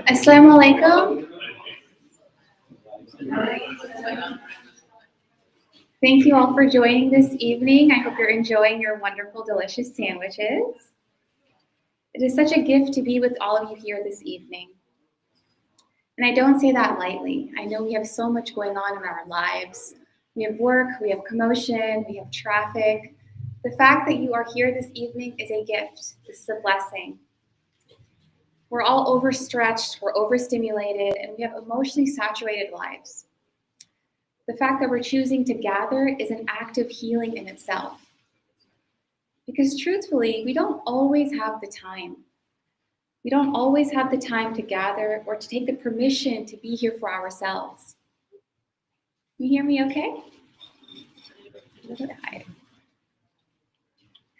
Assalamu alaikum. Thank you all for joining this evening. I hope you're enjoying your wonderful, delicious sandwiches. It is such a gift to be with all of you here this evening. And I don't say that lightly. I know we have so much going on in our lives. We have work, we have commotion, we have traffic. The fact that you are here this evening is a gift. This is a blessing. We're all overstretched, we're overstimulated, and we have emotionally saturated lives. The fact that we're choosing to gather is an act of healing in itself. Because truthfully, we don't always have the time. We don't always have the time to gather or to take the permission to be here for ourselves. You hear me okay? A little bit higher.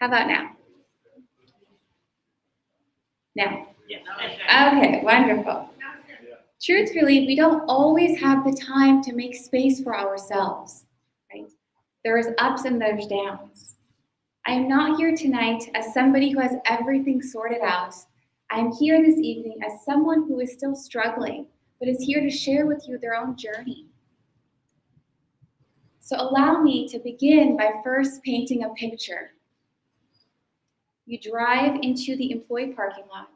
How about now? Now? Okay, wonderful. Truthfully, we don't always have the time to make space for ourselves, right? There's ups and there's downs. I am not here tonight as somebody who has everything sorted out. I'm here this evening as someone who is still struggling, but is here to share with you their own journey. So allow me to begin by first painting a picture. You drive into the employee parking lot.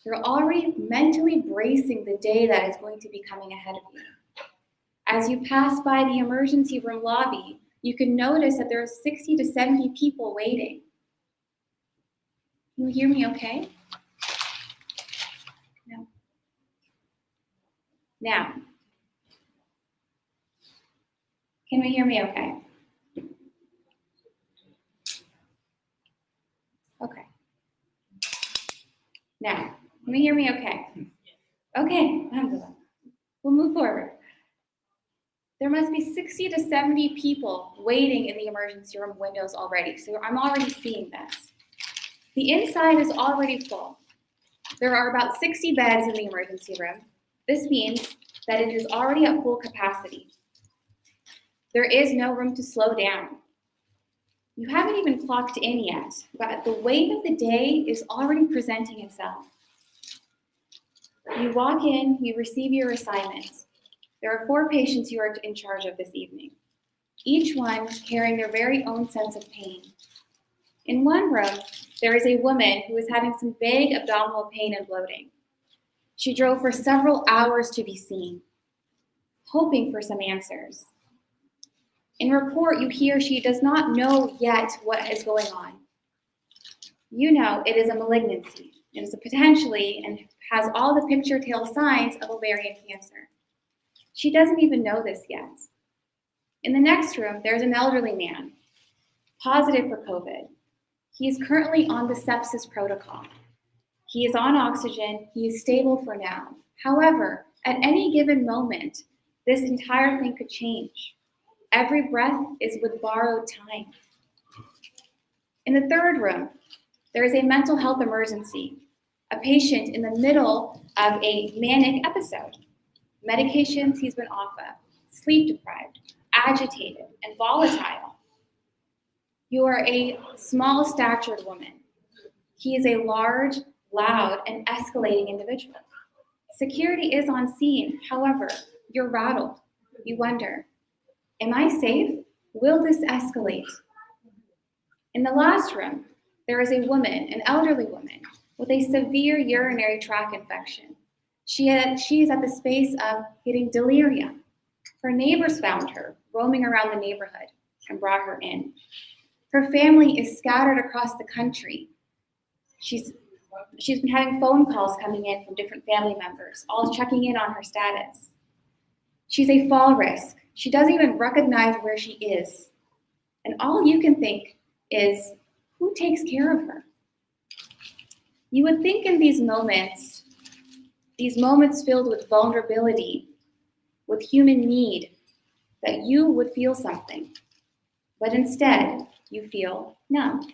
You're already mentally bracing the day that is going to be coming ahead of you. As you pass by the emergency room lobby, you can notice that there are 60 to 70 people waiting. Can you hear me okay? No. Now, can we hear me okay? Okay. Now, can you hear me okay? Okay, we'll move forward. There must be 60 to 70 people waiting in the emergency room windows already, so I'm already seeing this. The inside is already full. There are about 60 beds in the emergency room. This means that it is already at full capacity. There is no room to slow down. You haven't even clocked in yet, but the weight of the day is already presenting itself. You walk in, you receive your assignments. There are 4 patients you are in charge of this evening, each one carrying their very own sense of pain. In one room, there is a woman who is having some vague abdominal pain and bloating. She drove for several hours to be seen, hoping for some answers. In report, you hear she does not know yet what is going on. You know it is a malignancy. It is a potentially and has all the picture tail signs of ovarian cancer. She doesn't even know this yet. In the next room, there's an elderly man, positive for COVID. He is currently on the sepsis protocol. He is on oxygen. He is stable for now. However, at any given moment, this entire thing could change. Every breath is with borrowed time. In the third room, there is a mental health emergency, a patient in the middle of a manic episode. Medications he's been off of, sleep deprived, agitated, and volatile. You are a small statured woman. He is a large, loud, and escalating individual. Security is on scene. However, you're rattled. You wonder, am I safe? Will this escalate? In the last room, there is a woman, an elderly woman, with a severe urinary tract infection. She is at the space of getting delirium. Her neighbors found her roaming around the neighborhood and brought her in. Her family is scattered across the country. She's been having phone calls coming in from different family members, all checking in on her status. She's a fall risk. She doesn't even recognize where she is. And all you can think is, who takes care of her? You would think in these moments filled with vulnerability, with human need, that you would feel something. But instead, you feel numb.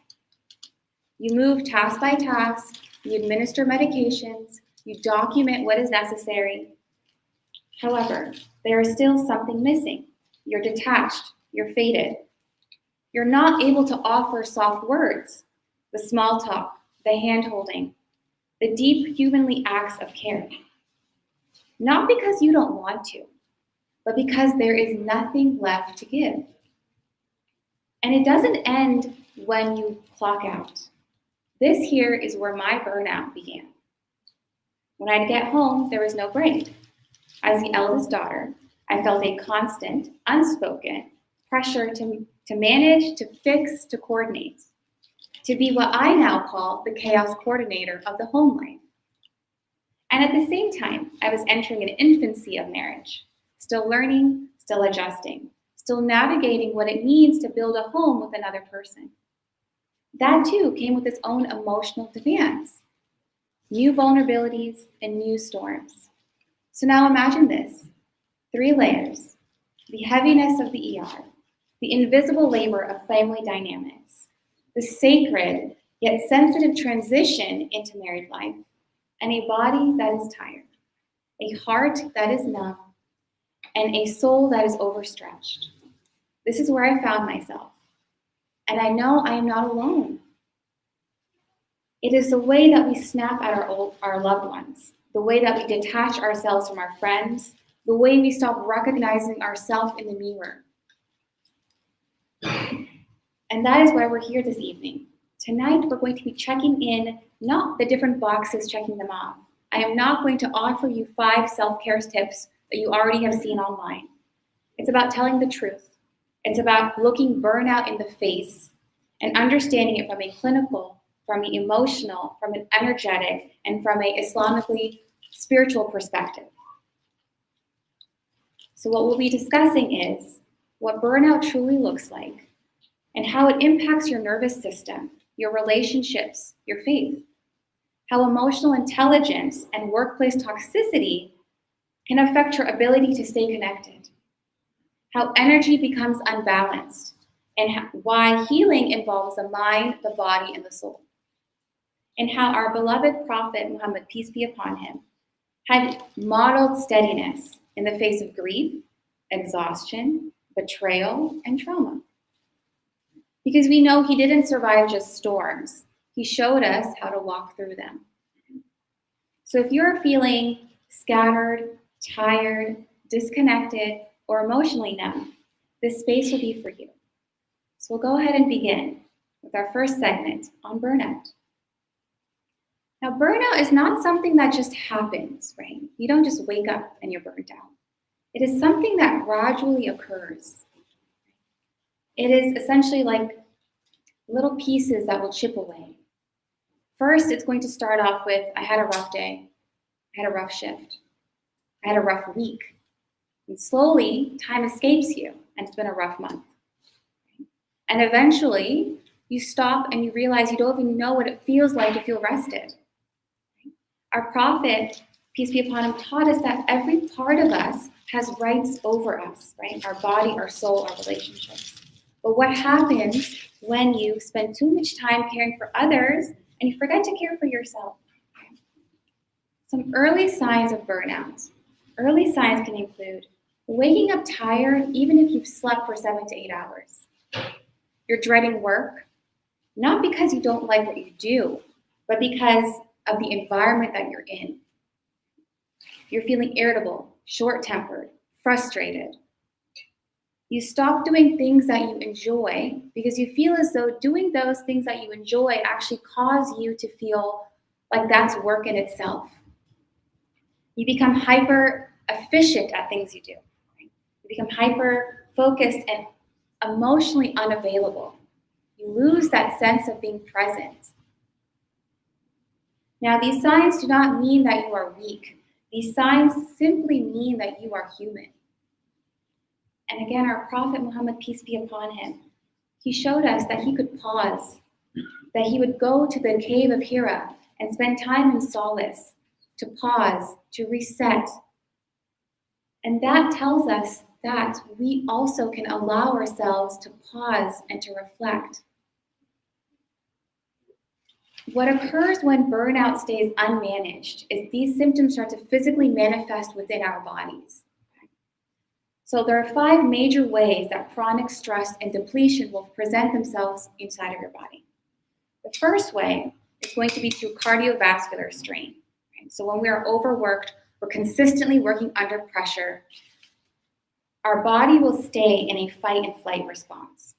You move task by task, you administer medications, you document what is necessary. However, there is still something missing. You're detached, you're faded. You're not able to offer soft words, the small talk, the hand-holding, the deep humanly acts of care. Not because you don't want to, but because there is nothing left to give. And it doesn't end when you clock out. This here is where my burnout began. When I'd get home, there was no break. As the eldest daughter, I felt a constant, unspoken pressure to manage, to fix, to coordinate, to be what I now call the chaos coordinator of the home life. And at the same time, I was entering an infancy of marriage, still learning, still adjusting, still navigating what it means to build a home with another person. That too came with its own emotional demands, new vulnerabilities and new storms. So now imagine this, 3 layers, the heaviness of the ER, the invisible labor of family dynamics, the sacred yet sensitive transition into married life, and a body that is tired, a heart that is numb, and a soul that is overstretched. This is where I found myself. And I know I am not alone. It is the way that we snap at our loved ones, the way that we detach ourselves from our friends, the way we stop recognizing ourselves in the mirror. And that is why we're here this evening. Tonight, we're going to be checking in, not the different boxes, checking them off. I am not going to offer you 5 self-care tips that you already have seen online. It's about telling the truth. It's about looking burnout in the face and understanding it from a clinical, from an emotional, from an energetic, and from an Islamically spiritual perspective. So what we'll be discussing is what burnout truly looks like and how it impacts your nervous system, your relationships, your faith, how emotional intelligence and workplace toxicity can affect your ability to stay connected, how energy becomes unbalanced, and why healing involves the mind, the body, and the soul, and how our beloved Prophet Muhammad, peace be upon him, had modeled steadiness in the face of grief, exhaustion, betrayal, and trauma. Because we know he didn't survive just storms. He showed us how to walk through them. So if you're feeling scattered, tired, disconnected, or emotionally numb, this space will be for you. So we'll go ahead and begin with our first segment on burnout. Now, burnout is not something that just happens, right? You don't just wake up and you're burnt out. It is something that gradually occurs. It is essentially like little pieces that will chip away. First, it's going to start off with, I had a rough day. I had a rough shift. I had a rough week. And slowly, time escapes you, and it's been a rough month. And eventually, you stop and you realize you don't even know what it feels like to feel rested. Our Prophet, peace be upon him, taught us that every part of us has rights over us, right? Our body, our soul, our relationships. But what happens when you spend too much time caring for others and you forget to care for yourself? Some early signs of burnout. Early signs can include waking up tired even if you've slept for 7 to 8 hours. You're dreading work, not because you don't like what you do, but because of the environment that you're in. You're feeling irritable, short-tempered, frustrated. You stop doing things that you enjoy because you feel as though doing those things that you enjoy actually cause you to feel like that's work in itself. You become hyper efficient at things you do. Right? You become hyper focused and emotionally unavailable. You lose that sense of being present. Now, these signs do not mean that you are weak. These signs simply mean that you are human. And again, our Prophet Muhammad, peace be upon him, he showed us that he could pause, that he would go to the cave of Hira and spend time in solace, to pause, to reset. And that tells us that we also can allow ourselves to pause and to reflect. What occurs when burnout stays unmanaged is these symptoms start to physically manifest within our bodies. So there are 5 major ways that chronic stress and depletion will present themselves inside of your body. The first way is going to be through cardiovascular strain. Right? So when we are overworked, we're consistently working under pressure, our body will stay in a fight and flight response.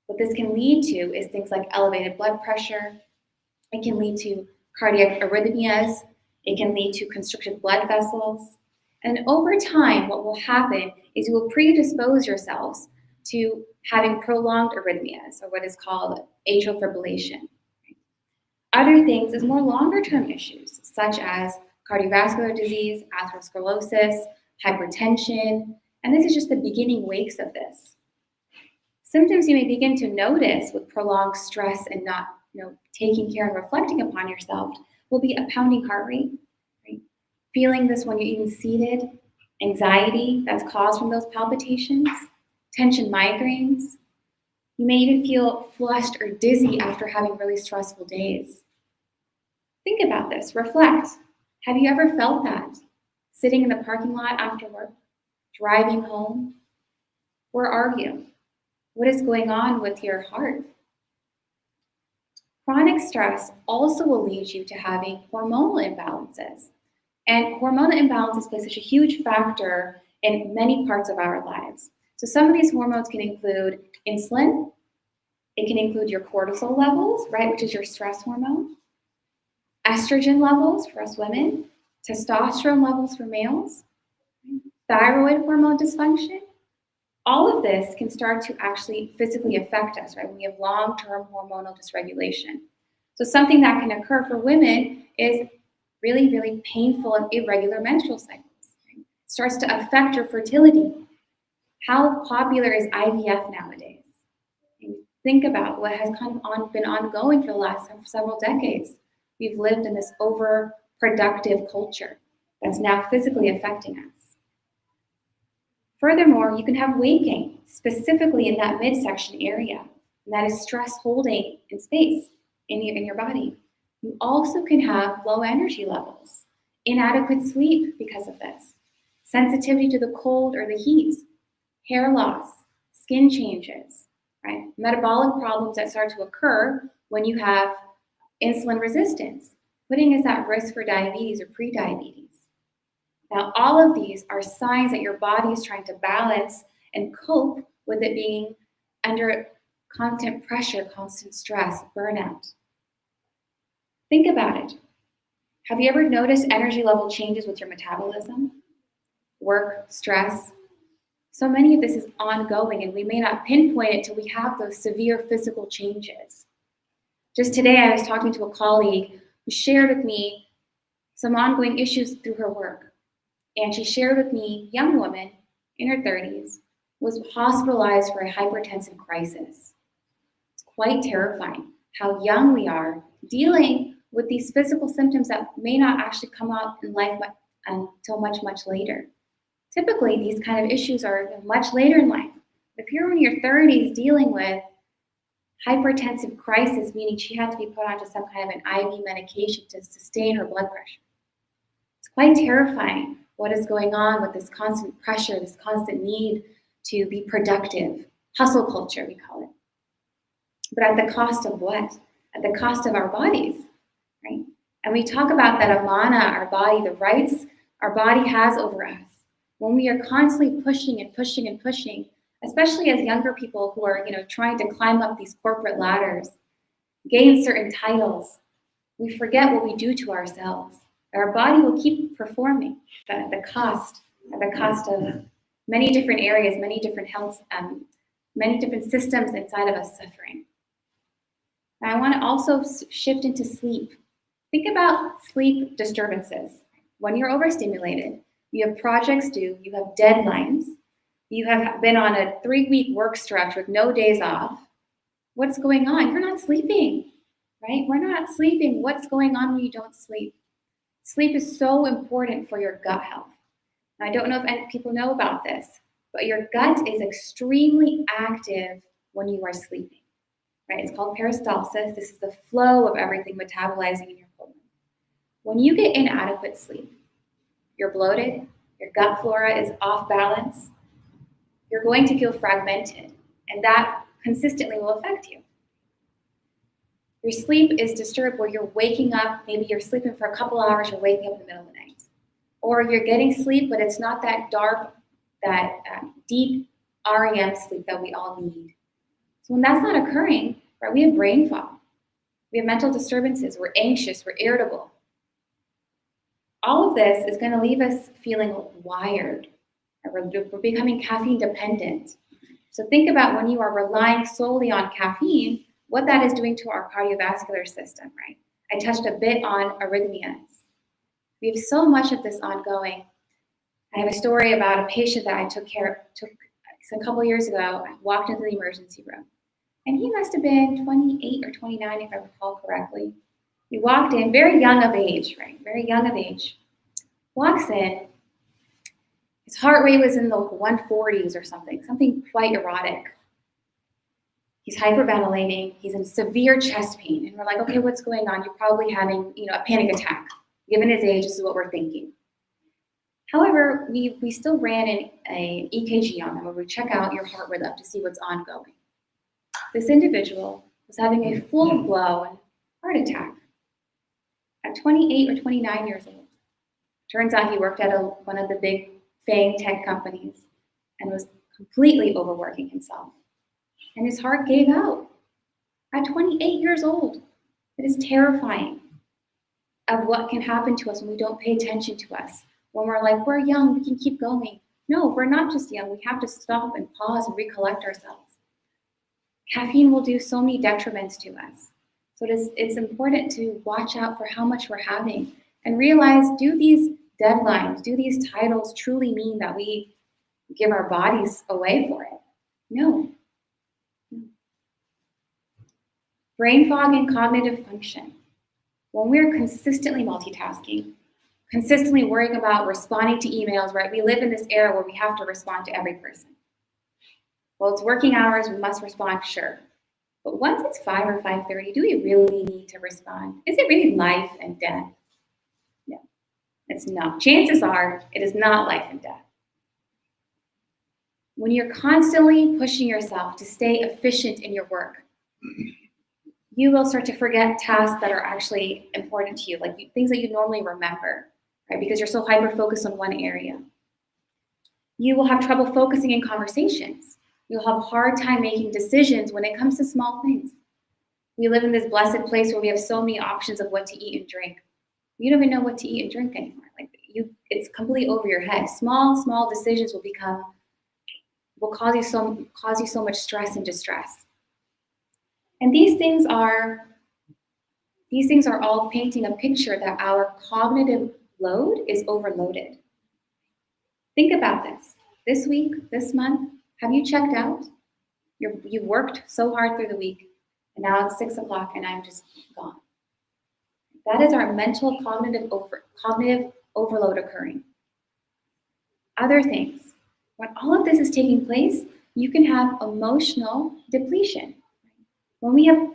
What this can lead to is things like elevated blood pressure. It can lead to cardiac arrhythmias. It can lead to constricted blood vessels. And over time, what will happen is you will predispose yourselves to having prolonged arrhythmias, or what is called atrial fibrillation. Other things is more longer-term issues, such as cardiovascular disease, atherosclerosis, hypertension, and this is just the beginning wakes of this. Symptoms you may begin to notice with prolonged stress and not taking care and reflecting upon yourself will be a pounding heart rate, right? Feeling this when you're even seated, anxiety that's caused from those palpitations, tension migraines. You may even feel flushed or dizzy after having really stressful days. Think about this, reflect. Have you ever felt that? Sitting in the parking lot after work, driving home? Where are you? What is going on with your heart? Chronic stress also will lead you to having hormonal imbalances. And hormonal imbalances play such a huge factor in many parts of our lives. So some of these hormones can include insulin. It can include your cortisol levels, right, which is your stress hormone. Estrogen levels for us women. Testosterone levels for males. Thyroid hormone dysfunction. All of this can start to actually physically affect us, right, when we have long-term hormonal dysregulation. So something that can occur for women is really, really painful and irregular menstrual cycles. Right? It starts to affect your fertility. How popular is IVF nowadays? And think about what has been ongoing for the last several decades. We've lived in this overproductive culture that's now physically affecting us. Furthermore, you can have weight gain, specifically in that midsection area, and that is stress holding in space in your body. You also can have low energy levels, inadequate sleep because of this, sensitivity to the cold or the heat, hair loss, skin changes, right? Metabolic problems that start to occur when you have insulin resistance, putting us at risk for diabetes or prediabetes. Now, all of these are signs that your body is trying to balance and cope with it being under constant pressure, constant stress, burnout. Think about it. Have you ever noticed energy level changes with your metabolism, work, stress? So many of this is ongoing, and we may not pinpoint it till we have those severe physical changes. Just today, I was talking to a colleague who shared with me some ongoing issues through her work. And she shared with me, a young woman in her 30s, was hospitalized for a hypertensive crisis. It's quite terrifying how young we are dealing with these physical symptoms that may not actually come out in life until much, much later. Typically, these kind of issues are much later in life. If you're in your 30s dealing with hypertensive crisis, meaning she had to be put onto some kind of an IV medication to sustain her blood pressure, it's quite terrifying. What is going on with this constant pressure, this constant need to be productive, hustle culture, we call it. But at the cost of what? At the cost of our bodies, right? And we talk about that amana, our body, the rights our body has over us. When we are constantly pushing and pushing and pushing, especially as younger people who are, trying to climb up these corporate ladders, gain certain titles, we forget what we do to ourselves. Our body will keep performing at the cost of many different areas, many different health, many different systems inside of us suffering. Now, I want to also shift into sleep. Think about sleep disturbances. When you're overstimulated, you have projects due, you have deadlines, you have been on a 3-week work stretch with no days off. What's going on? You're not sleeping, right? We're not sleeping. What's going on when you don't sleep? Sleep is so important for your gut health. Now, I don't know if any people know about this, but your gut is extremely active when you are sleeping, right? It's called peristalsis. This is the flow of everything metabolizing in your colon. When you get inadequate sleep, you're bloated, your gut flora is off balance, you're going to feel fragmented, and that consistently will affect you. Your sleep is disturbed where you're waking up, maybe you're sleeping for a couple hours, you're waking up in the middle of the night. Or you're getting sleep, but it's not that dark, that deep REM sleep that we all need. So when that's not occurring, right, we have brain fog. We have mental disturbances. We're anxious. We're irritable. All of this is going to leave us feeling wired. We're becoming caffeine dependent. So think about when you are relying solely on caffeine, what that is doing to our cardiovascular system, right? I touched a bit on arrhythmias. We have so much of this ongoing. I have a story about a patient that I took a couple years ago. I walked into the emergency room, and he must have been 28 or 29, if I recall correctly. He walked in, very young of age, right? Very young of age. Walks in. His heart rate was in the 140s or something quite erotic. He's hyperventilating. He's in severe chest pain, and we're like, okay, what's going on? You're probably having, a panic attack. Given his age, this is what we're thinking. However, we still ran an EKG on him where we check out your heart rhythm to see what's ongoing. This individual was having a full-blown heart attack at 28 or 29 years old. Turns out he worked at one of the big FANG tech companies and was completely overworking himself. And his heart gave out at 28 years old. It is terrifying of what can happen to us when we don't pay attention to us. When we're like, we're young, we can keep going. No, we're not just young. We have to stop and pause and recollect ourselves. Caffeine will do so many detriments to us. So it's important to watch out for how much we're having and realize, do these deadlines, do these titles truly mean that we give our bodies away for it? No. Brain fog and cognitive function. When we're consistently multitasking, consistently worrying about responding to emails, right? We live in this era where we have to respond to every person. Well, it's working hours, we must respond, sure. But once it's 5 or 5:30, do we really need to respond? Is it really life and death? No, it's not. Chances are it is not life and death. When you're constantly pushing yourself to stay efficient in your work, you will start to forget tasks that are actually important to you, like things that you normally remember, right? Because you're so hyper-focused on one area. You will have trouble focusing in conversations. You'll have a hard time making decisions when it comes to small things. We live in this blessed place where we have so many options of what to eat and drink. You don't even know what to eat and drink anymore. It's completely over your head. Small decisions will cause you so much stress and distress. And these things are all painting a picture that our cognitive load is overloaded. Think about this. This week, this month, have you checked out? You've worked so hard through the week, and now it's 6 o'clock and I'm just gone. That is our mental cognitive overload occurring. Other things, when all of this is taking place, you can have emotional depletion. When we have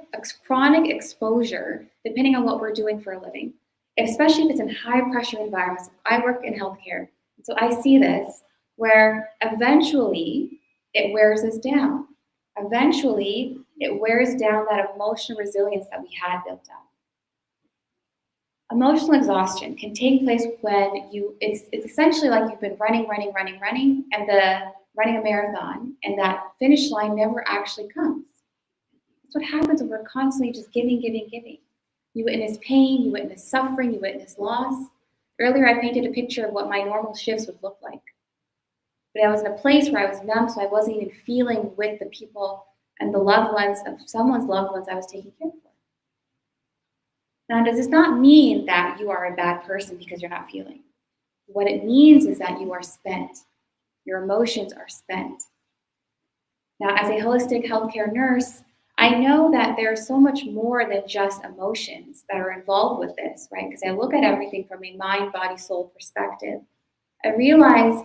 chronic exposure, depending on what we're doing for a living, especially if it's in high pressure environments. I work in healthcare, so I see this where eventually it wears us down. Eventually it wears down that emotional resilience that we had built up. Emotional exhaustion can take place when it's essentially like you've been running, and running a marathon, and that finish line never actually comes. That's what happens when we're constantly just giving. You witness pain, you witness suffering, you witness loss. Earlier, I painted a picture of what my normal shifts would look like. But I was in a place where I was numb, so I wasn't even feeling with the people and the loved ones of someone's loved ones I was taking care of. Now, does this not mean that you are a bad person because you're not feeling? What it means is that you are spent. Your emotions are spent. Now, as a holistic healthcare nurse, I know that there's so much more than just emotions that are involved with this, right? Because I look at everything from a mind, body, soul perspective. I realize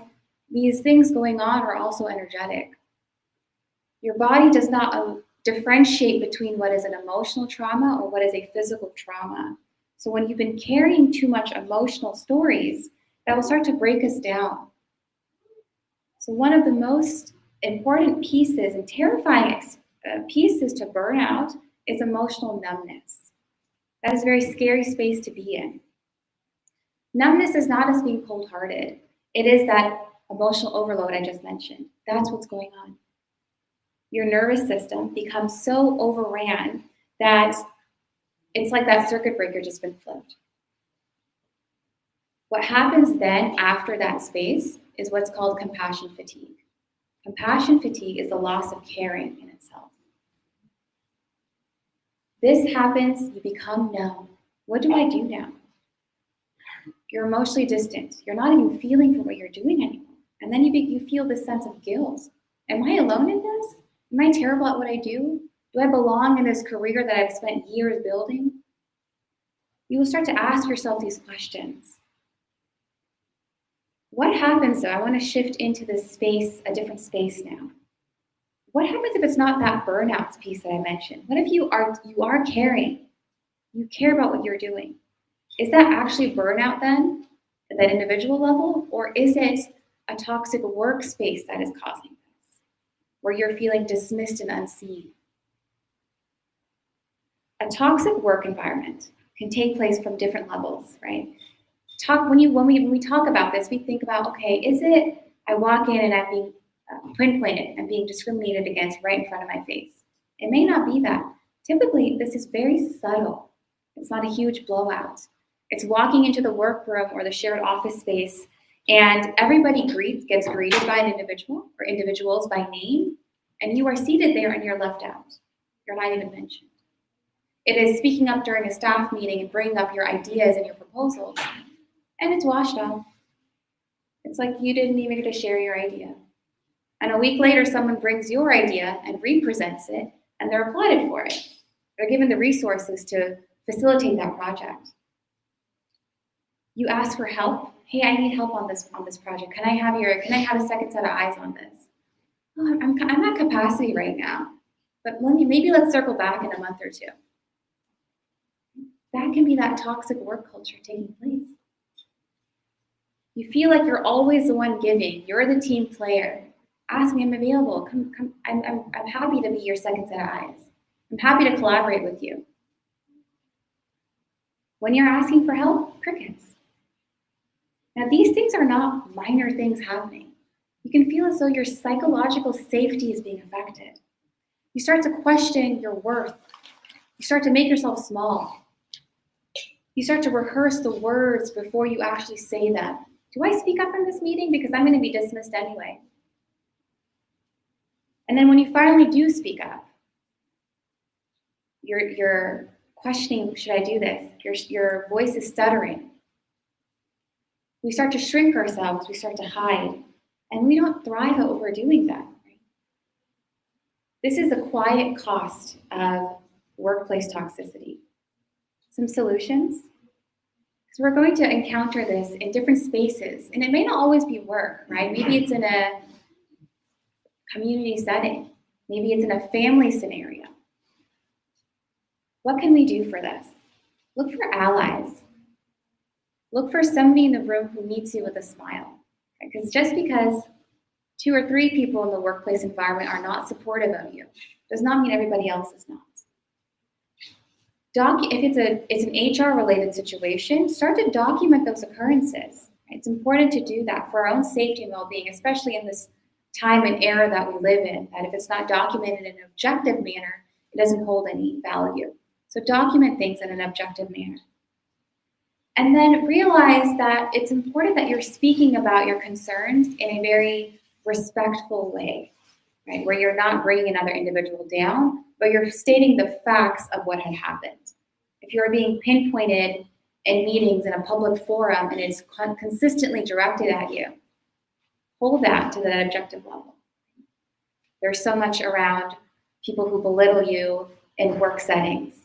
these things going on are also energetic. Your body does not differentiate between what is an emotional trauma or what is a physical trauma. So when you've been carrying too much emotional stories, that will start to break us down. So one of the most important pieces and terrifying pieces to burnout is emotional numbness. That is a very scary space to be in. Numbness is not us being cold-hearted. It is that emotional overload I just mentioned. That's what's going on. Your nervous system becomes so overran that it's like that circuit breaker just been flipped. What happens then after that space is what's called compassion fatigue. Compassion fatigue is the loss of caring in itself. This happens, you become numb. What do I do now? You're emotionally distant. You're not even feeling for what you're doing anymore. And then you feel this sense of guilt. Am I alone in this? Am I terrible at what I do? Do I belong in this career that I've spent years building? You will start to ask yourself these questions. What happens though? I want to shift into this space, a different space now. What happens if it's not that burnout piece that I mentioned? What if you are caring? You care about what you're doing. Is that actually burnout then, at that individual level? Or is it a toxic workspace that is causing this, where you're feeling dismissed and unseen? A toxic work environment can take place from different levels, right? When we talk about this, we think about, okay, is it I walk in and I'm being pinpointed and being discriminated against right in front of my face? It may not be that. Typically, this is very subtle. It's not a huge blowout. It's walking into the workroom or the shared office space, and everybody gets greeted by an individual or individuals by name, and you are seated there and you're left out. You're not even mentioned. It is speaking up during a staff meeting and bringing up your ideas and your proposals, and it's washed off. It's like you didn't even get to share your idea. And a week later, someone brings your idea and represents it, and they're applauded for it. They're given the resources to facilitate that project. You ask for help. Hey, I need help on this project. Can I have a second set of eyes on this? Oh, I'm at capacity right now, but maybe let's circle back in a month or two. That can be that toxic work culture taking place. You feel like you're always the one giving. You're the team player. Ask me, I'm available. Come. I'm happy to be your second set of eyes. I'm happy to collaborate with you. When you're asking for help, crickets. Now, these things are not minor things happening. You can feel as though your psychological safety is being affected. You start to question your worth. You start to make yourself small. You start to rehearse the words before you actually say them. Do I speak up in this meeting? Because I'm going to be dismissed anyway. And then when you finally do speak up, you're questioning, should I do this? Your voice is stuttering. We start to shrink ourselves, we start to hide, and we don't thrive at overdoing that. Right? This is the quiet cost of workplace toxicity. Some solutions. So we're going to encounter this in different spaces, and it may not always be work, right? Maybe it's in a community setting. Maybe it's in a family scenario. What can we do for this? Look for allies. Look for somebody in the room who meets you with a smile. Because just because 2 or 3 people in the workplace environment are not supportive of you does not mean everybody else is not. If it's an HR-related situation, start to document those occurrences. It's important to do that for our own safety and well-being, especially in this time and era that we live in, that if it's not documented in an objective manner, it doesn't hold any value. So document things in an objective manner. And then realize that it's important that you're speaking about your concerns in a very respectful way, right? Where you're not bringing another individual down, but you're stating the facts of what had happened. If you're being pinpointed in meetings in a public forum and it's consistently directed at you, hold that to that objective level. There's so much around people who belittle you in work settings.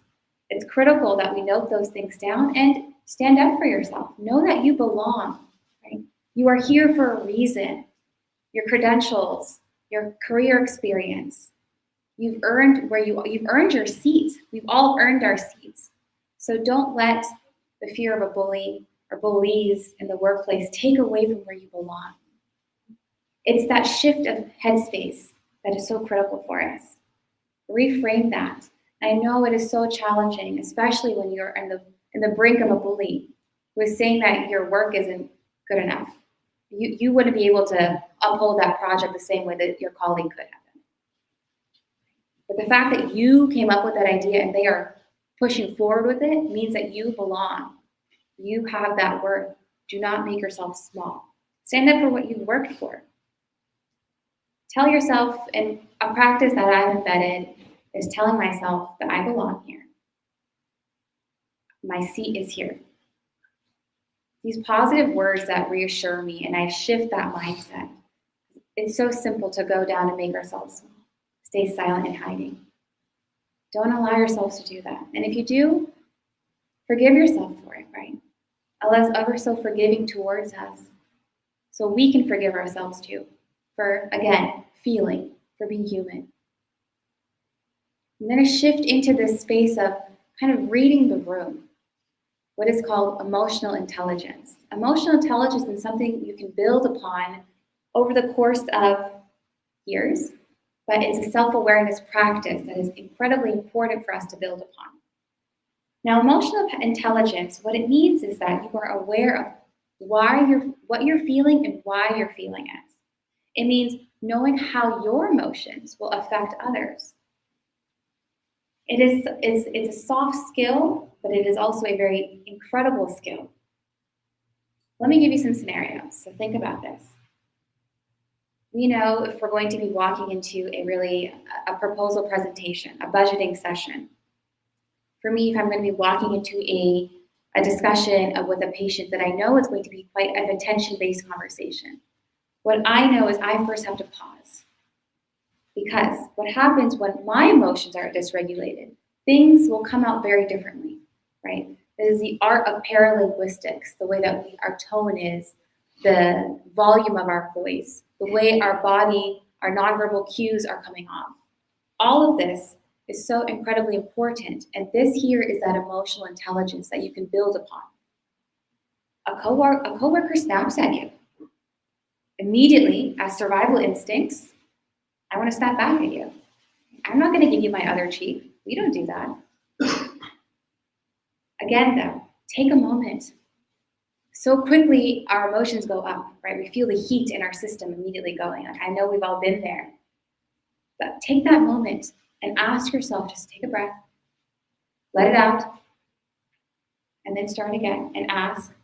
It's critical that we note those things down and stand up for yourself. Know that you belong, right? You are here for a reason. Your credentials, your career experience, you've earned your seat. We've all earned our seats. So don't let the fear of a bully or bullies in the workplace take away from where you belong. It's that shift of headspace that is so critical for us. Reframe that. I know it is so challenging, especially when you're in the brink of a bully who is saying that your work isn't good enough. You wouldn't be able to uphold that project the same way that your colleague could have. But the fact that you came up with that idea and they are pushing forward with it means that you belong. You have that worth. Do not make yourself small. Stand up for what you worked for. Tell yourself, and a practice that I've embedded is telling myself that I belong here. My seat is here. These positive words that reassure me, and I shift that mindset. It's so simple to go down and make ourselves small. Stay silent and hiding. Don't allow yourselves to do that. And if you do, forgive yourself for it, right? Allah is ever so forgiving towards us. So we can forgive ourselves too. For, again, feeling, for being human. I'm going to shift into this space of kind of reading the room, what is called emotional intelligence. Emotional intelligence is something you can build upon over the course of years, but it's a self-awareness practice that is incredibly important for us to build upon. Now, emotional intelligence, what it means is that you are aware of what you're feeling and why you're feeling it. It means knowing how your emotions will affect others. It's a soft skill, but it is also a very incredible skill. Let me give you some scenarios. So think about this. We know if we're going to be walking into a proposal presentation, a budgeting session. For me, if I'm going to be walking into a discussion with a patient that I know is going to be quite an attention-based conversation, what I know is I first have to pause. Because what happens when my emotions are dysregulated, things will come out very differently, right? It is the art of paralinguistics, the way that our tone is, the volume of our voice, the way our body, our nonverbal cues are coming off. All of this is so incredibly important, and this here is that emotional intelligence that you can build upon. A coworker snaps at you. Immediately, as survival instincts, I want to snap back at you. I'm not going to give you my other cheek. We don't do that. Again, though, take a moment. So quickly, our emotions go up, right? We feel the heat in our system immediately going. Like, I know we've all been there. But take that moment and ask yourself, just take a breath, let it out, and then start again and ask,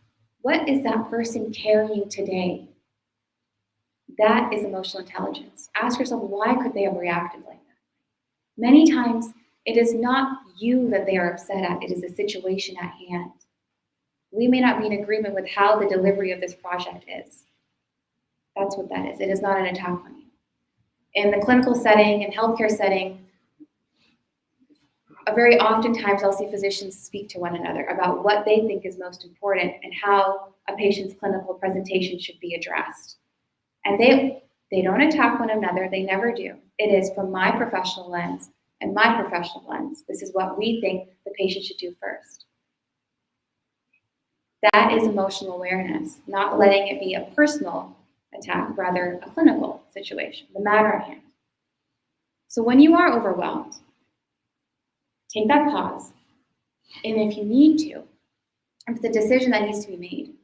what is that person carrying today? That is emotional intelligence. Ask yourself, why could they have reacted like that? Many times, it is not you that they are upset at, it is the situation at hand. We may not be in agreement with how the delivery of this project is. That's what that is. It is not an attack on you. In the clinical setting and healthcare setting, very oftentimes I'll see physicians speak to one another about what they think is most important and how a patient's clinical presentation should be addressed. And they don't attack one another, they never do. It is from my professional lens and my professional lens. This is what we think the patient should do first. That is emotional awareness, not letting it be a personal attack, rather a clinical situation, the matter at hand. So when you are overwhelmed, take that pause, and if you need to, if it's a decision that needs to be made,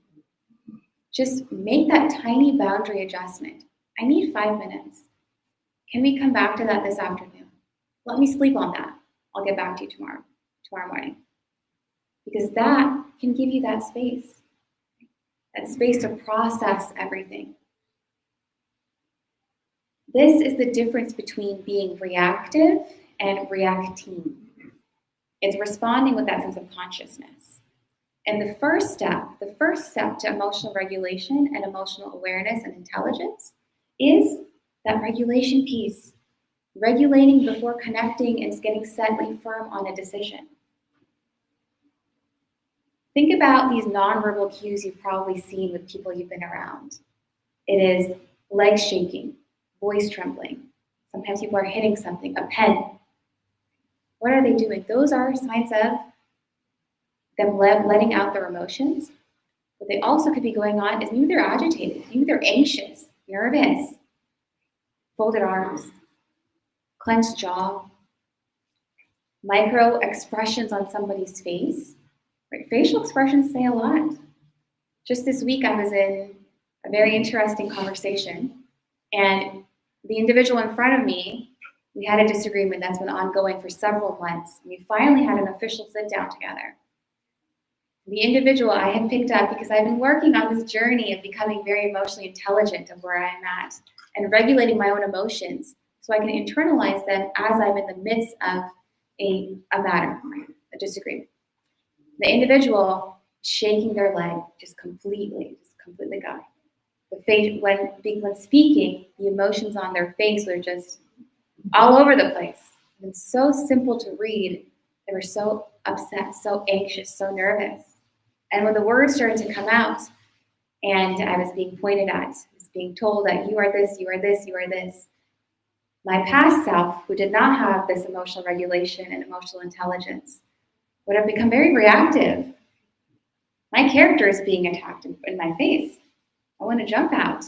just make that tiny boundary adjustment. I need 5 minutes. Can we come back to that this afternoon? Let me sleep on that. I'll get back to you tomorrow morning. Because that can give you that space to process everything. This is the difference between being reactive and reacting. It's responding with that sense of consciousness. And the first step to emotional regulation and emotional awareness and intelligence is that regulation piece. Regulating before connecting and getting settled firm on a decision. Think about these nonverbal cues you've probably seen with people you've been around. It is legs shaking, voice trembling. Sometimes people are hitting something, a pen. What are they doing? Those are signs of them letting out their emotions. What they also could be going on is maybe they're agitated, maybe they're anxious, nervous, folded arms, clenched jaw. micro expressions on somebody's face, right? Facial expressions say a lot. Just this week, I was in a very interesting conversation, and the individual in front of me, we had a disagreement that's been ongoing for several months. We finally had an official sit down together. The individual I had picked up because I've been working on this journey of becoming very emotionally intelligent of where I'm at and regulating my own emotions so I can internalize them as I'm in the midst of a matter, a disagreement. The individual shaking their leg just completely gone. The face, when speaking, the emotions on their face were just all over the place. And so simple to read. They were so upset, so anxious, so nervous. And when the words started to come out, and I was being pointed at, I was being told that you are this, you are this, you are this, my past self, who did not have this emotional regulation and emotional intelligence, would have become very reactive. My character is being attacked in my face. I want to jump out.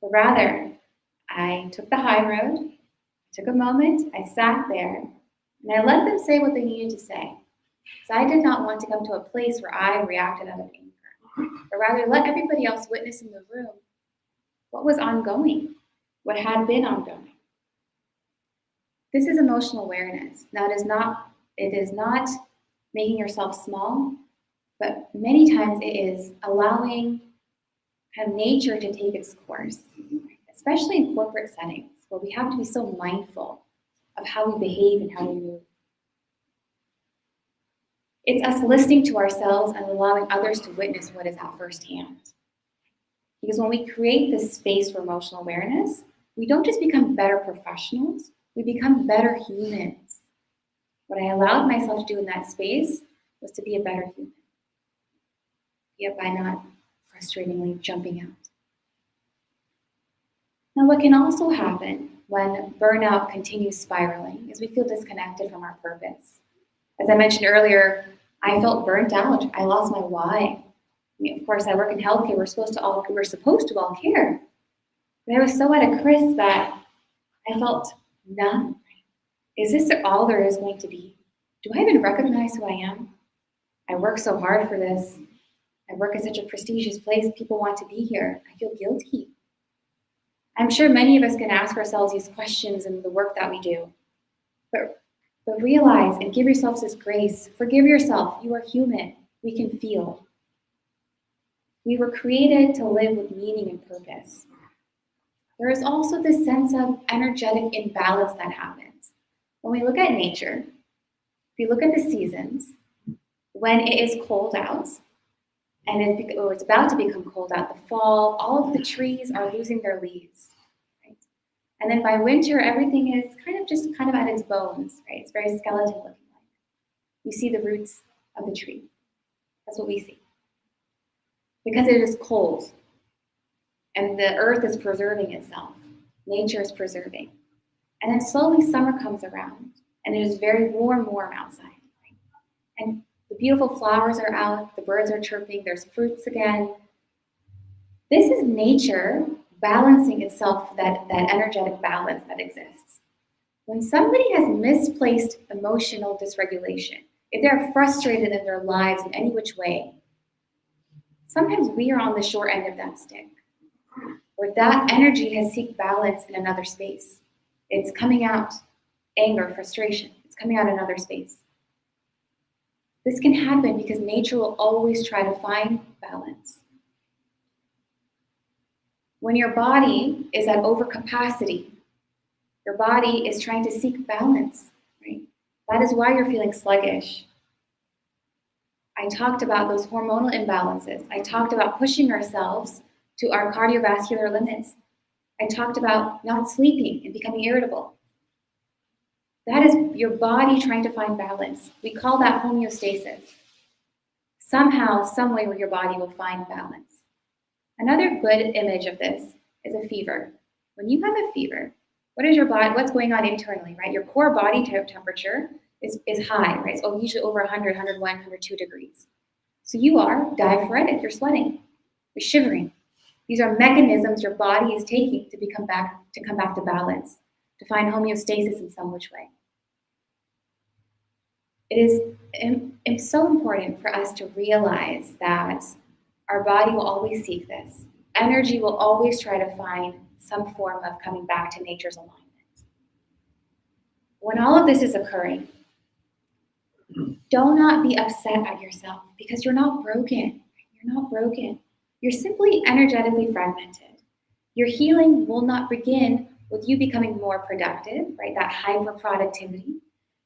But rather, I took the high road, took a moment, I sat there, and I let them say what they needed to say. So I did not want to come to a place where I reacted out of anger, but rather let everybody else witness in the room what was ongoing, what had been ongoing. This is emotional awareness. Now, it is not making yourself small, but many times it is allowing kind of nature to take its course, especially in corporate settings where we have to be so mindful of how we behave and how we move. It's us listening to ourselves and allowing others to witness what is at firsthand. Because when we create this space for emotional awareness, we don't just become better professionals, we become better humans. What I allowed myself to do in that space was to be a better human, yet by not frustratingly jumping out. Now, what can also happen when burnout continues spiraling is we feel disconnected from our purpose. As I mentioned earlier, I felt burnt out. I lost my why. I mean, of course, I work in healthcare. We're supposed to all care. But I was so at a crisp that I felt numb. Is this all there is going to be? Do I even recognize who I am? I work so hard for this. I work at such a prestigious place. People want to be here. I feel guilty. I'm sure many of us can ask ourselves these questions in the work that we do. But realize and give yourselves this grace. Forgive yourself. You are human. We can feel. We were created to live with meaning and purpose. There is also this sense of energetic imbalance that happens. When we look at nature, if you look at the seasons, when it is cold out, and it's about to become cold out, the fall, all of the trees are losing their leaves. Right? And then by winter, everything is kind of at its bones, right? It's very skeleton looking like. You see the roots of the tree. That's what we see. Because it is cold, and the earth is preserving itself. Nature is preserving. And then slowly summer comes around, and it is very warm outside. Right? And the beautiful flowers are out, the birds are chirping, there's fruits again. This is nature balancing itself, that energetic balance that exists. When somebody has misplaced emotional dysregulation, if they're frustrated in their lives in any which way, sometimes we are on the short end of that stick, where that energy has seeked balance in another space. It's coming out, anger, frustration, it's coming out in another space. This can happen because nature will always try to find balance. When your body is at overcapacity, your body is trying to seek balance, right? That is why you're feeling sluggish. I talked about those hormonal imbalances. I talked about pushing ourselves to our cardiovascular limits. I talked about not sleeping and becoming irritable. That is your body trying to find balance. We call that homeostasis. Somehow, some way where your body will find balance. Another good image of this is a fever. When you have a fever, what's going on internally, right? Your core body temperature is high, right? So usually over 100, 101, 102 degrees. So you are diaphoretic, you're sweating, you're shivering. These are mechanisms your body is taking to come back to balance, to find homeostasis in some which way. it's so important for us to realize that our body will always seek this. Energy will always try to find some form of coming back to nature's alignment. When all of this is occurring, do not be upset at yourself because you're not broken. You're not broken. You're simply energetically fragmented. Your healing will not begin with you becoming more productive, right? That hyper productivity.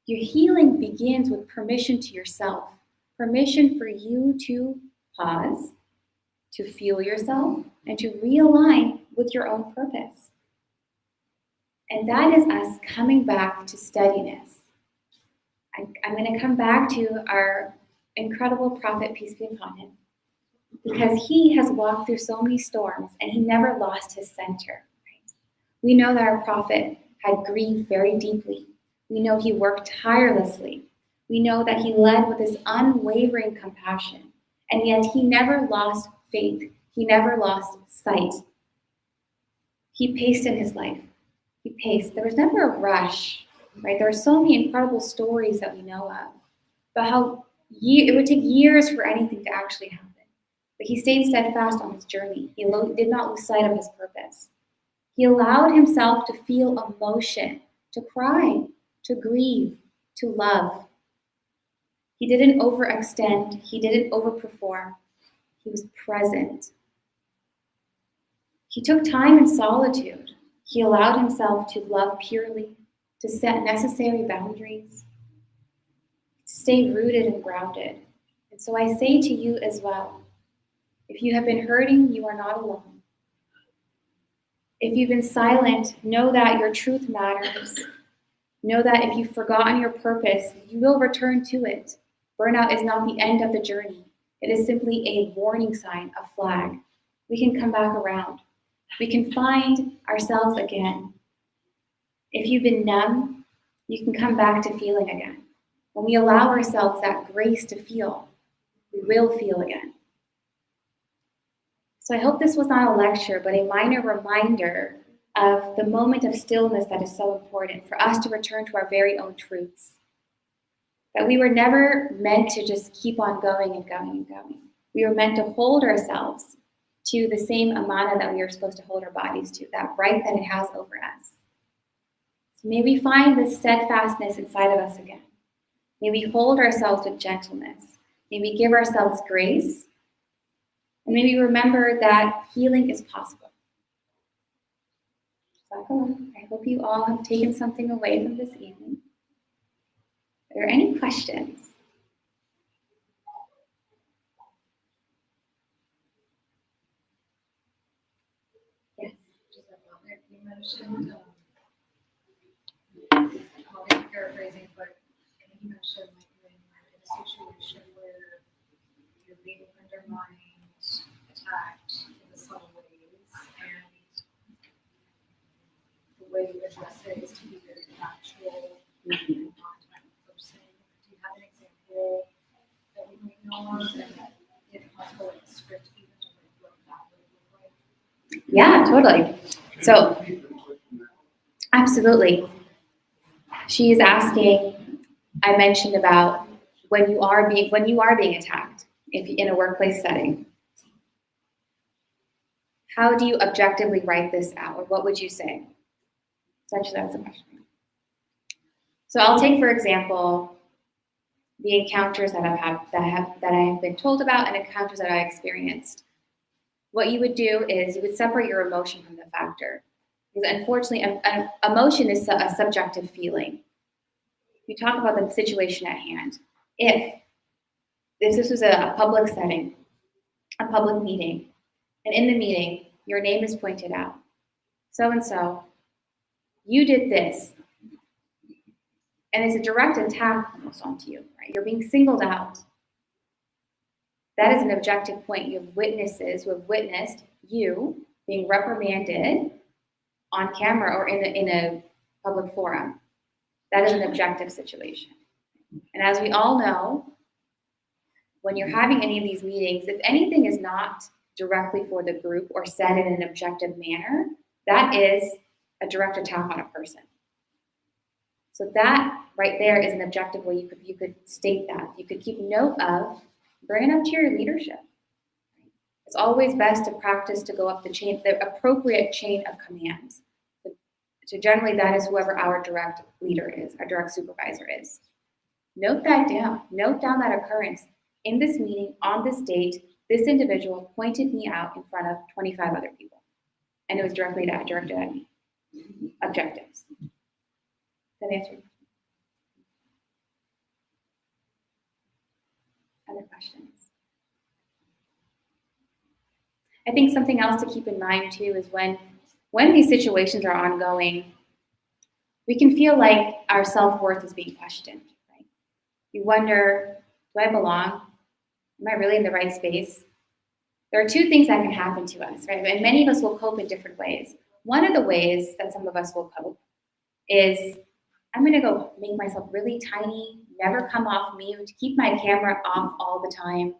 Your healing begins with permission to yourself, permission for you to pause, to feel yourself, and to realign with your own purpose. And that is us coming back to steadiness. I'm going to come back to our incredible prophet, peace be upon him, because he has walked through so many storms and he never lost his center. Right? We know that our prophet had grieved very deeply. We know he worked tirelessly. We know that he led with this unwavering compassion, and yet he never lost faith. He never lost sight. He paced in his life. He paced. There was never a rush, right? There are so many incredible stories that we know of about how it would take years for anything to actually happen. But he stayed steadfast on his journey. He did not lose sight of his purpose. He allowed himself to feel emotion, to cry, to grieve, to love. He didn't overextend. He didn't overperform. He was present. He took time in solitude. He allowed himself to love purely, to set necessary boundaries, to stay rooted and grounded. And so I say to you as well, if you have been hurting, you are not alone. If you've been silent, know that your truth matters. Know that if you've forgotten your purpose, you will return to it. Burnout is not the end of the journey. It is simply a warning sign, a flag. We can come back around. We can find ourselves again. If you've been numb, you can come back to feeling again. When we allow ourselves that grace to feel, we will feel again. So I hope this was not a lecture, but a minor reminder of the moment of stillness that is so important for us to return to our very own truths. That we were never meant to just keep on going and going and going. We were meant to hold ourselves to the same amana that we are supposed to hold our bodies to, that right that it has over us. So may we find this steadfastness inside of us again. May we hold ourselves with gentleness. May we give ourselves grace. And may we remember that healing is possible. So I hope you all have taken something away from this evening. Are there any questions? Yes. You mentioned, I'll be paraphrasing, but you mentioned like when you're in a situation where you're being undermined, attacked in the subtle ways, and the way you address it is to be very factual and not type of person. Do you have an example that we might know of, and if possible, like a script even of like what that would look like? Yeah, totally. So, absolutely. She is asking, I mentioned about when you are being attacked, if in a workplace setting. How do you objectively write this out, or what would you say? Essentially, that's the question. So I'll take, for example, the encounters that I have been told about and encounters that I experienced. What you would do is you would separate your emotion from the factor, because unfortunately, an emotion is a subjective feeling. You talk about the situation at hand. If this was a public setting, a public meeting, and in the meeting, your name is pointed out. So-and-so, you did this. And it's a direct attack almost onto you, right? You're being singled out. That is an objective point. You have witnesses who have witnessed you being reprimanded on camera or in a public forum. That is an objective situation. And as we all know, when you're having any of these meetings, if anything is not directly for the group or said in an objective manner, that is a direct attack on a person. So that right there is an objective way you could state that. You could keep note of, bring it up to your leadership. It's always best to practice to go up the appropriate chain of commands. So generally that is whoever our direct leader is, our direct supervisor is. Note that down. Note down that occurrence. In this meeting, on this date, this individual pointed me out in front of 25 other people. And it was directed at me. Objectives. Does that answer your question? Other questions? I think something else to keep in mind too is when these situations are ongoing, we can feel like our self-worth is being questioned. Right? You wonder, do I belong? Am I really in the right space? There are two things that can happen to us, right? And many of us will cope in different ways. One of the ways that some of us will cope is I'm going to go make myself really tiny, never come off mute, keep my camera off all the time.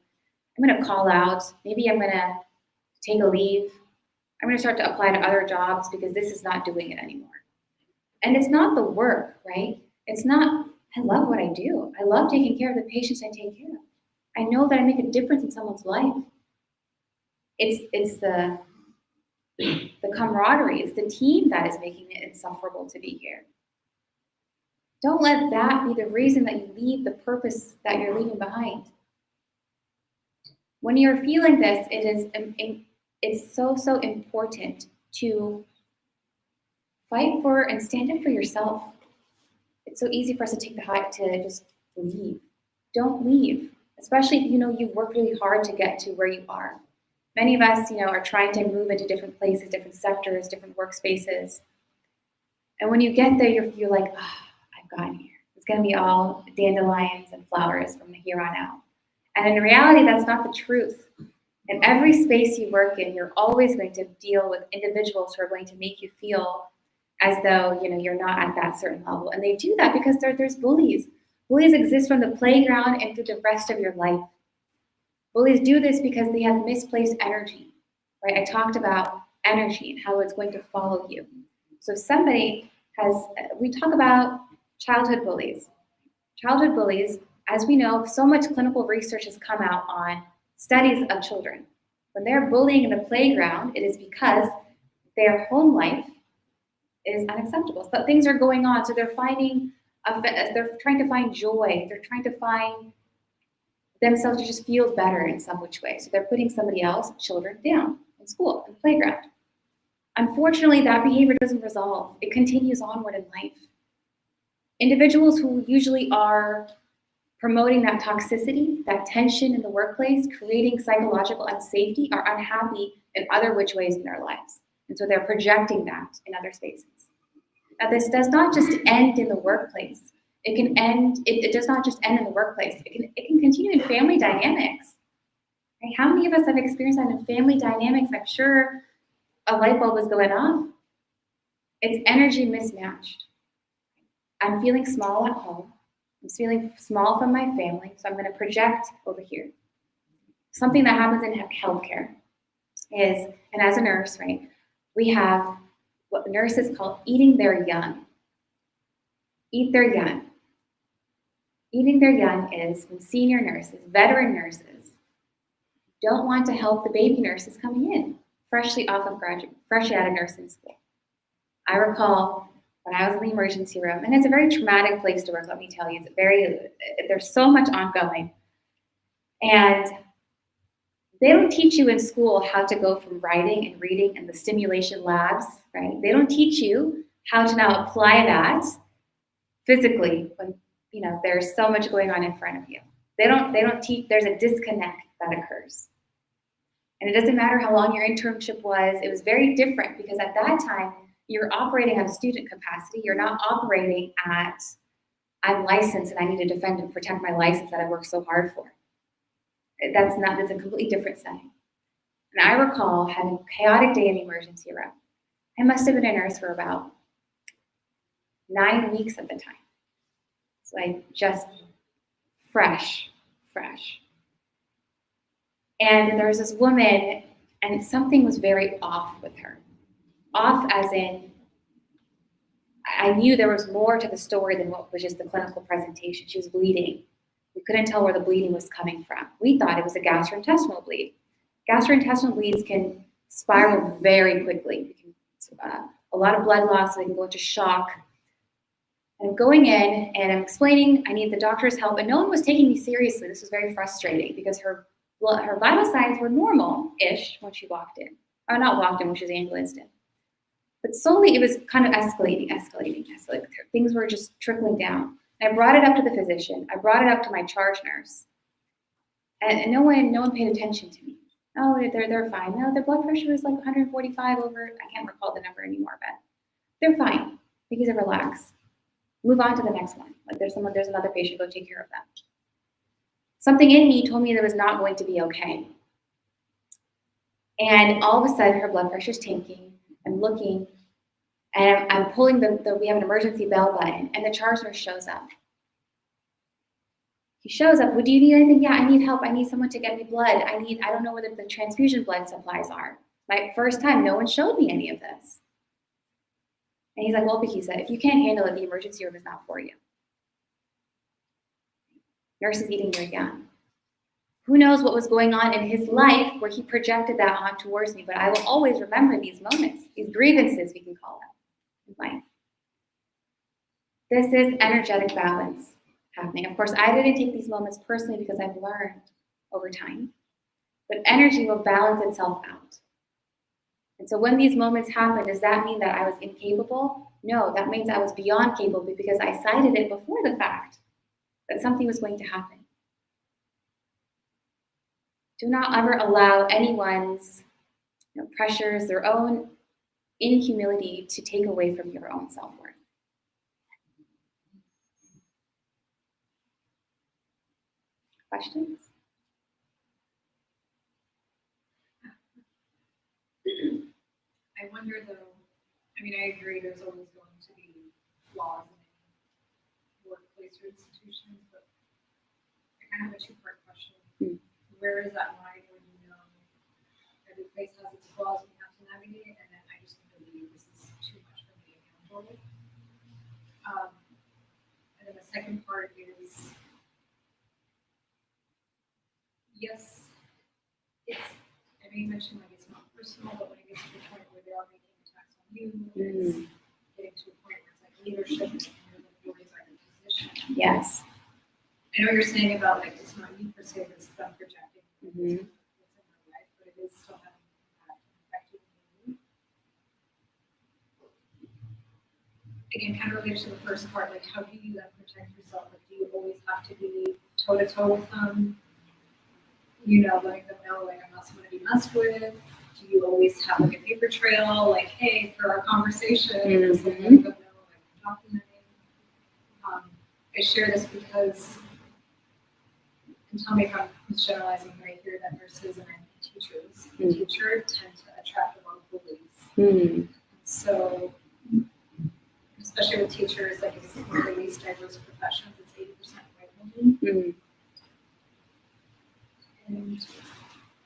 I'm going to call out. Maybe I'm going to take a leave. I'm going to start to apply to other jobs because this is not doing it anymore. And it's not the work, right? It's not, I love what I do. I love taking care of the patients I take care of. I know that I make a difference in someone's life. It's the camaraderie, it's the team that is making it insufferable to be here. Don't let that be the reason that you leave the purpose that you're leaving behind. When you're feeling this, it's so important to fight for and stand up for yourself. It's so easy for us to take the high to just leave. Don't leave, especially if you know you've worked really hard to get to where you are. Many of us, are trying to move into different places, different sectors, different workspaces. And when you get there, you're like, I've gotten here. It's going to be all dandelions and flowers from here on out. And in reality, that's not the truth. In every space you work in, you're always going to deal with individuals who are going to make you feel as though you're not at that certain level. And they do that because there's bullies. Bullies exist from the playground and through the rest of your life. Bullies do this because they have misplaced energy, right? I talked about energy and how it's going to follow you. So if we talk about childhood bullies. Childhood bullies, as we know, so much clinical research has come out on studies of children. When they're bullying in the playground, it is because their home life is unacceptable. So things are going on. So they're trying to find joy. They're trying to find themselves to just feel better in some which way. So they're putting somebody else, children, down in school, in the playground. Unfortunately, that behavior doesn't resolve. It continues onward in life. Individuals who usually are promoting that toxicity, that tension in the workplace, creating psychological unsafety, are unhappy in other which ways in their lives. And so they're projecting that in other spaces. Now, this does not just end in the workplace. It does not just end in the workplace. It can continue in family dynamics. Right? How many of us have experienced that in family dynamics? I'm sure a light bulb is going off. It's energy mismatched. I'm feeling small at home. I'm feeling small from my family, so I'm going to project over here. Something that happens in healthcare is, and as a nurse, right, we have what nurses call eating their young. Eat their young. Eating their young is when senior nurses, veteran nurses, don't want to help the baby nurses coming in, freshly out of nursing school. I recall when I was in the emergency room, and it's a very traumatic place to work, let me tell you. There's so much ongoing. And they don't teach you in school how to go from writing and reading and the stimulation labs, right? They don't teach you how to now apply that physically when there's so much going on in front of you. They don't teach, there's a disconnect that occurs. And it doesn't matter how long your internship was, it was very different because at that time, you're operating at a student capacity. You're not operating at, I'm licensed and I need to defend and protect my license that I worked so hard for. That's a completely different setting. And I recall having a chaotic day in the emergency room. I must have been a nurse for about 9 weeks at the time. So I just fresh. And there was this woman, and something was very off with her. Off as in, I knew there was more to the story than what was just the clinical presentation. She was bleeding. We couldn't tell where the bleeding was coming from. We thought it was a gastrointestinal bleed. Gastrointestinal bleeds can spiral very quickly. A lot of blood loss, they can go into shock. And I'm going in and I'm explaining I need the doctor's help, and no one was taking me seriously. This was very frustrating because her vital signs were normal-ish when she walked in. Or not walked in, when she was ambulanced in. But slowly it was kind of escalating. Things were just trickling down. And I brought it up to the physician. I brought it up to my charge nurse. And no one paid attention to me. Oh, they're fine. No, their blood pressure is like 145 over, I can't recall the number anymore, but they're fine. Because of relax. Move on to the next one. Like there's another patient, go take care of them. Something in me told me that it was not going to be okay. And all of a sudden her blood pressure's tanking. I'm looking and I'm pulling we have an emergency bell button, and the charge nurse shows up. He shows up. Well, do you need anything? Yeah, I need help. I need someone to get me blood. I don't know where the transfusion blood supplies are. My first time, no one showed me any of this. And he's like, well, Pakeeza, if you can't handle it, the emergency room is not for you. Nurse is eating your young. Who knows what was going on in his life where he projected that on towards me, but I will always remember these moments, these grievances, we can call them, in life. This is energetic balance happening. Of course, I didn't take these moments personally because I've learned over time, but energy will balance itself out. And so when these moments happen, does that mean that I was incapable? No, that means I was beyond capable because I cited it before the fact that something was going to happen. Do not ever allow anyone's pressures, their own inhumility to take away from your own self-worth. Questions? I wonder though, I mean, I agree there's always going to be flaws in workplace or institutions, but I kind of have a two-part question. Where is that line when you know every place has its flaws and you have to navigate it, and then I just believe this is too much for me to handle? And then the second part is, yes, I know you mentioned like it's not personal, but when it gets to the point where they are making attacks on you, it's getting to a point where it's like leadership and you're the position. Yes. I know you're saying about like it's not you per se, it's them projecting what's in their life, but it is still having an impact and affecting you. Again, kind of related to the first part, like how do you then protect yourself? Like, do you always have to be toe to toe with them? Letting them know like I'm not someone to be messed with. Do you always have like a paper trail, like hey, for our conversation, just like letting them know, like documenting. I share this because, and tell me if I'm generalizing right here, that nurses and teachers, teacher tend to attract a lot of bullies. So, especially with teachers, like it's one of the least diverse professions. It's 80% white women. And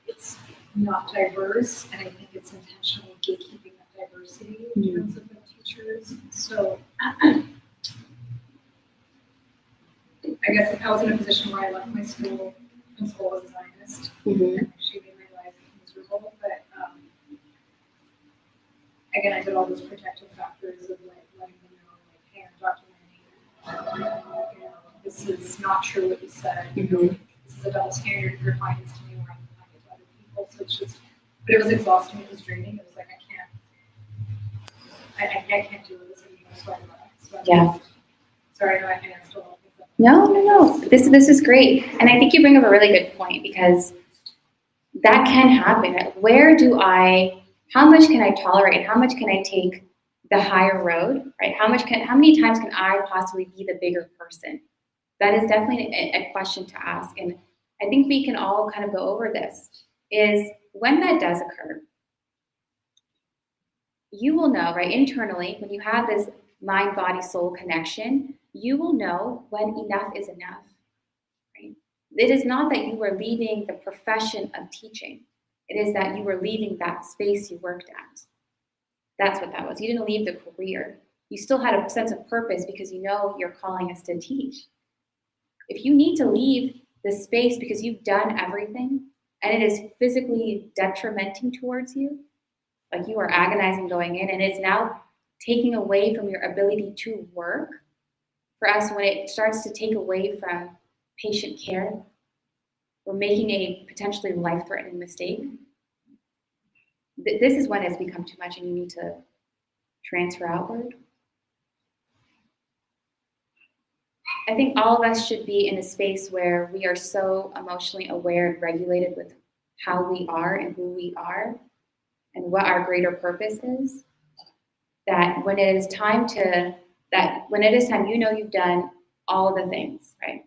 it's not diverse, and I think it's intentionally gatekeeping that diversity in terms of the teachers. So I guess if I was in a position where I left my school, principal was a Zionist, and she made my life miserable, but again, I did all those protective factors of like letting them know, like, hey, I'm documenting, this is not true what you said, this is a double standard for clients to me where I'm applying it to other people. So it's just, but it was exhausting, it was draining. It was like I can't do this anymore. So I left. Sorry, I know I answered all of it. No. This is great. And I think you bring up a really good point because that can happen. How much can I tolerate? How much can I take the higher road, right? How many times can I possibly be the bigger person? That is definitely a question to ask. And I think we can all kind of go over this, is when that does occur, you will know, right, internally, when you have this mind, body, soul connection, you will know when enough is enough, right? It is not that you were leaving the profession of teaching. It is that you were leaving that space you worked at. That's what that was. You didn't leave the career. you still had a sense of purpose because you know you're calling us to teach. If you need to leave this space because you've done everything and it is physically detrimenting towards you, like you are agonizing going in, and it's now taking away from your ability to work. For us, when it starts to take away from patient care, we're making a potentially life-threatening mistake. This is when it's become too much and you need to transfer outward. I think all of us should be in a space where we are so emotionally aware and regulated with how we are and who we are and what our greater purpose is, that when it is time, you know you've done all of the things, right?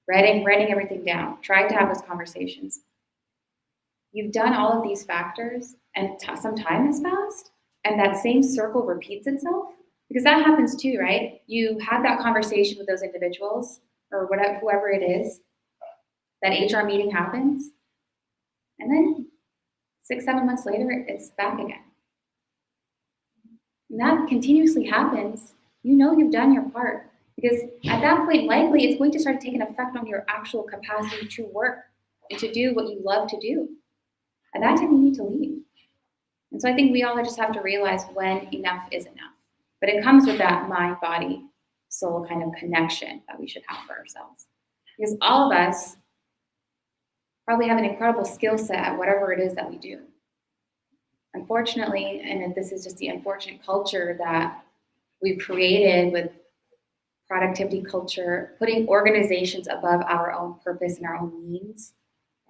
Writing everything down, trying to have those conversations. You've done all of these factors and some time has passed and that same circle repeats itself, because that happens too, right? You had that conversation with those individuals or whatever, whoever it is, that HR meeting happens, and then 6-7 months later, it's back again. And that continuously happens. You know you've done your part, because at that point, likely it's going to start taking effect on your actual capacity to work and to do what you love to do. At that time, you need to leave. And so I think we all just have to realize when enough is enough. But it comes with that mind, body, soul kind of connection that we should have for ourselves. Because all of us probably have an incredible skill set at whatever it is that we do. Unfortunately, and this is just the unfortunate culture that we've created with productivity culture, putting organizations above our own purpose and our own means,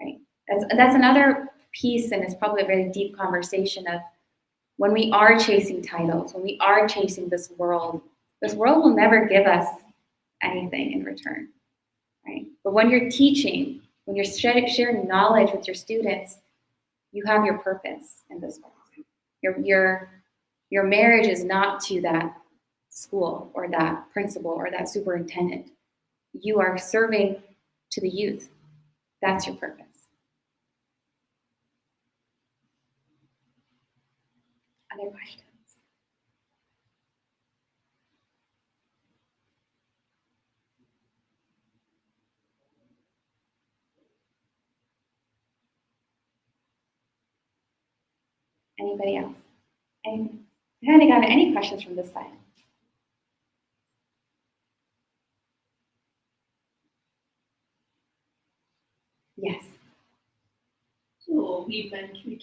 right? That's another piece, and it's probably a very deep conversation of when we are chasing titles, when we are chasing this world will never give us anything in return, right? But when you're teaching, when you're sharing knowledge with your students, you have your purpose in this world. Your marriage is not to that school or that principal or that superintendent. You are serving to the youth. That's your purpose. Other questions? Anybody else? Anything? I haven't gotten any questions from this side. Yes. So we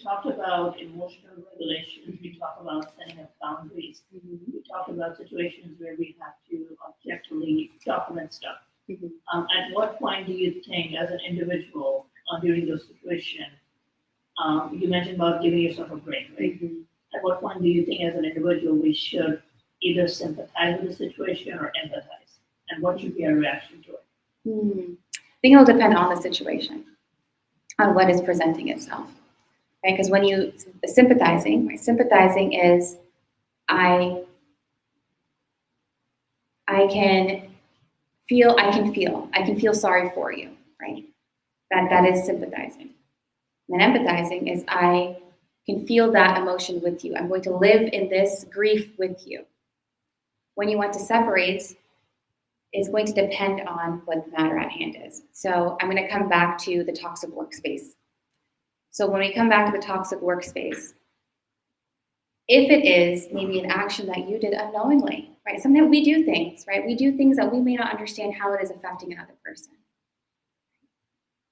talked about emotional regulation, we talked about setting up boundaries, we talked about situations where we have to objectively document stuff. At what point do you think, as an individual, during those situations, you mentioned about giving yourself a break, right? At what point do you think, as an individual, we should either sympathize with the situation or empathize? And what should be our reaction to it? I think it'll depend on the situation, on what is presenting itself, right? Because when you sympathizing, right? Sympathizing is I can feel sorry for you, right? That is sympathizing. And then empathizing is I can feel that emotion with you. I'm going to live in this grief with you. When you want to separate, it's going to depend on what the matter at hand is. So I'm going to come back to the toxic workspace. So when we come back to the toxic workspace, if it is maybe an action that you did unknowingly, right? Sometimes we do things, right? We do things that we may not understand how it is affecting another person.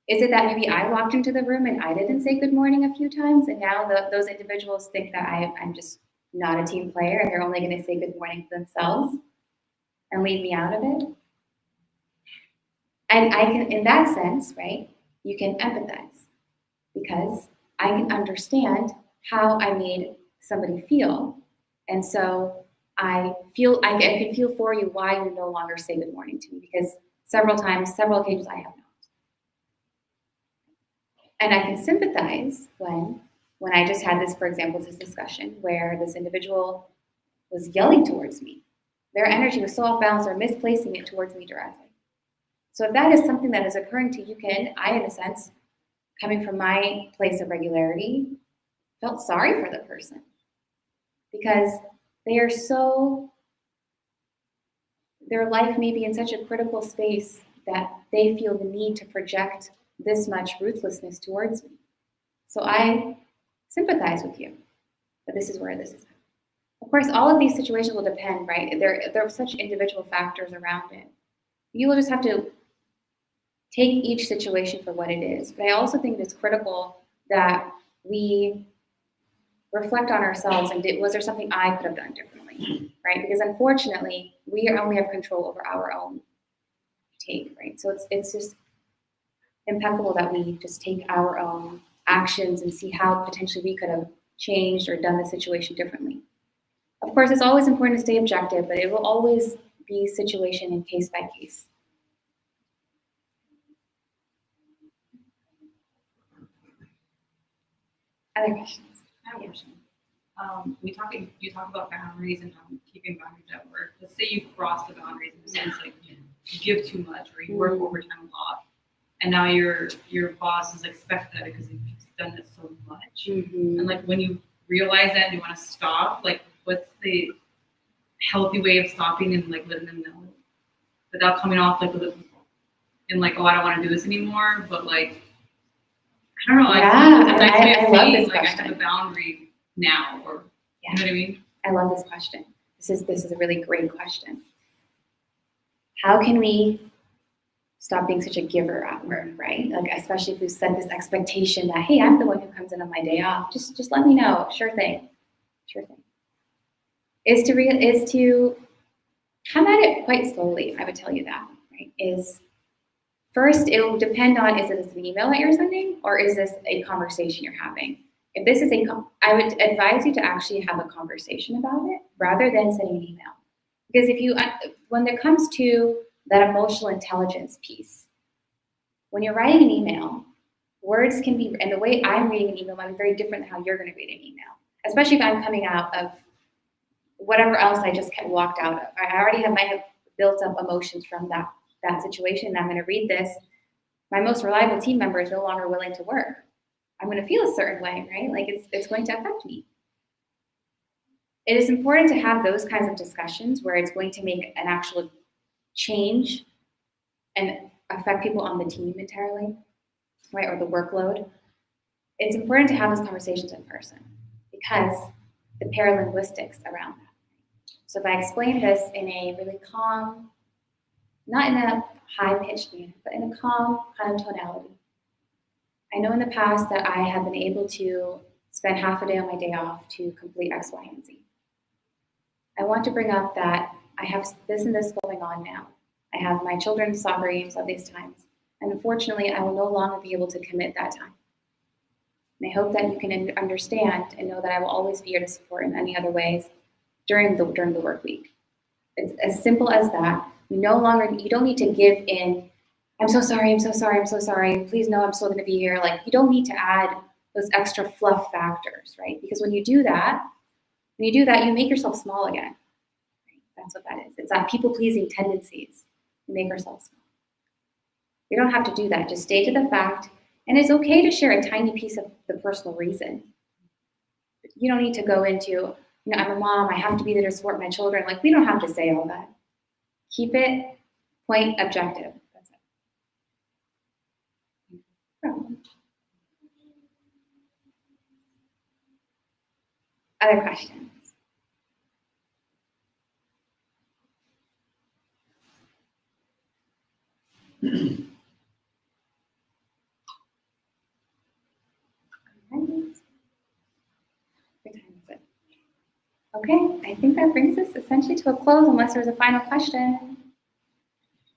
Is it that maybe I walked into the room and I didn't say good morning a few times, and now those individuals think that I'm just not a team player and they're only going to say good morning to themselves and leave me out of it? And I can, in that sense, right, you can empathize because I can understand how I made somebody feel. And so I can feel for you why you no longer say good morning to me, because several occasions I have not. And I can sympathize when I just had this, for example, this discussion where this individual was yelling towards me. Their energy was so off balance, or misplacing it towards me directly. So if that is something that is occurring to you, I, in a sense, coming from my place of regularity, felt sorry for the person because they are so their life may be in such a critical space that they feel the need to project this much ruthlessness towards me. So I sympathize with you, but this is where this is. Of course, all of these situations will depend, right? There are such individual factors around it. You will just have to take each situation for what it is. But I also think it's critical that we reflect on ourselves and was there something I could have done differently, right? Because unfortunately, we only have control over our own take, right? So it's just impeccable that we just take our own actions and see how potentially we could have changed or done the situation differently. Of course, it's always important to stay objective, but it will always be situation and case by case. Other questions? I have a question. You talk about boundaries and keeping boundaries at work. Let's say you cross the boundaries in the sense like you give too much or you work overtime a lot, and now your boss is expected that because you've done this so much. And like when you realize that and you want to stop, like what's the healthy way of stopping and like letting them know without coming off like and like, oh, I don't want to do this anymore, but like I don't know. Yeah, I love this like question. I have a boundary now, or you know what I mean? I love this question. This is a really great question. How can we stop being such a giver at work, right? Like especially if we set this expectation that, hey, I'm the one who comes in on my day off. Just let me know. Sure thing. Sure thing. Is to come at it quite slowly. I would tell you that, right? Is first, it will depend on, is it an email that you're sending or is this a conversation you're having? If this is I would advise you to actually have a conversation about it rather than sending an email. Because when it comes to that emotional intelligence piece, when you're writing an email, words can be, and the way I'm reading an email might be very different than how you're going to read an email, especially if I'm coming out of whatever else I just walked out of. I already might have built up emotions from that situation, and I'm going to read this. My most reliable team member is no longer willing to work. I'm going to feel a certain way, right? Like it's going to affect me. It is important to have those kinds of discussions where it's going to make an actual change and affect people on the team entirely, right? Or the workload. It's important to have those conversations in person because the paralinguistics around that. So if I explain this in a really calm, not in a high-pitched manner, but in a calm kind of tonality. I know in the past that I have been able to spend half a day on my day off to complete X, Y, and Z. I want to bring up that I have this and this going on now. I have my children's soccer games at these times, and unfortunately, I will no longer be able to commit that time. And I hope that you can understand and know that I will always be here to support in any other ways during the work week. It's as simple as that. You don't need to give in. I'm so sorry. Please know I'm still going to be here. Like you don't need to add those extra fluff factors, right? Because when you do that, you make yourself small again. Right? That's what that is. It's that people-pleasing tendencies. We make ourselves small. We don't have to do that. Just stay to the fact. And it's okay to share a tiny piece of the personal reason. You don't need to go into, I'm a mom, I have to be there to support my children. Like, we don't have to say all that. Keep it point objective. That's it. Other questions? Okay, I think that brings us essentially to a close unless there's a final question.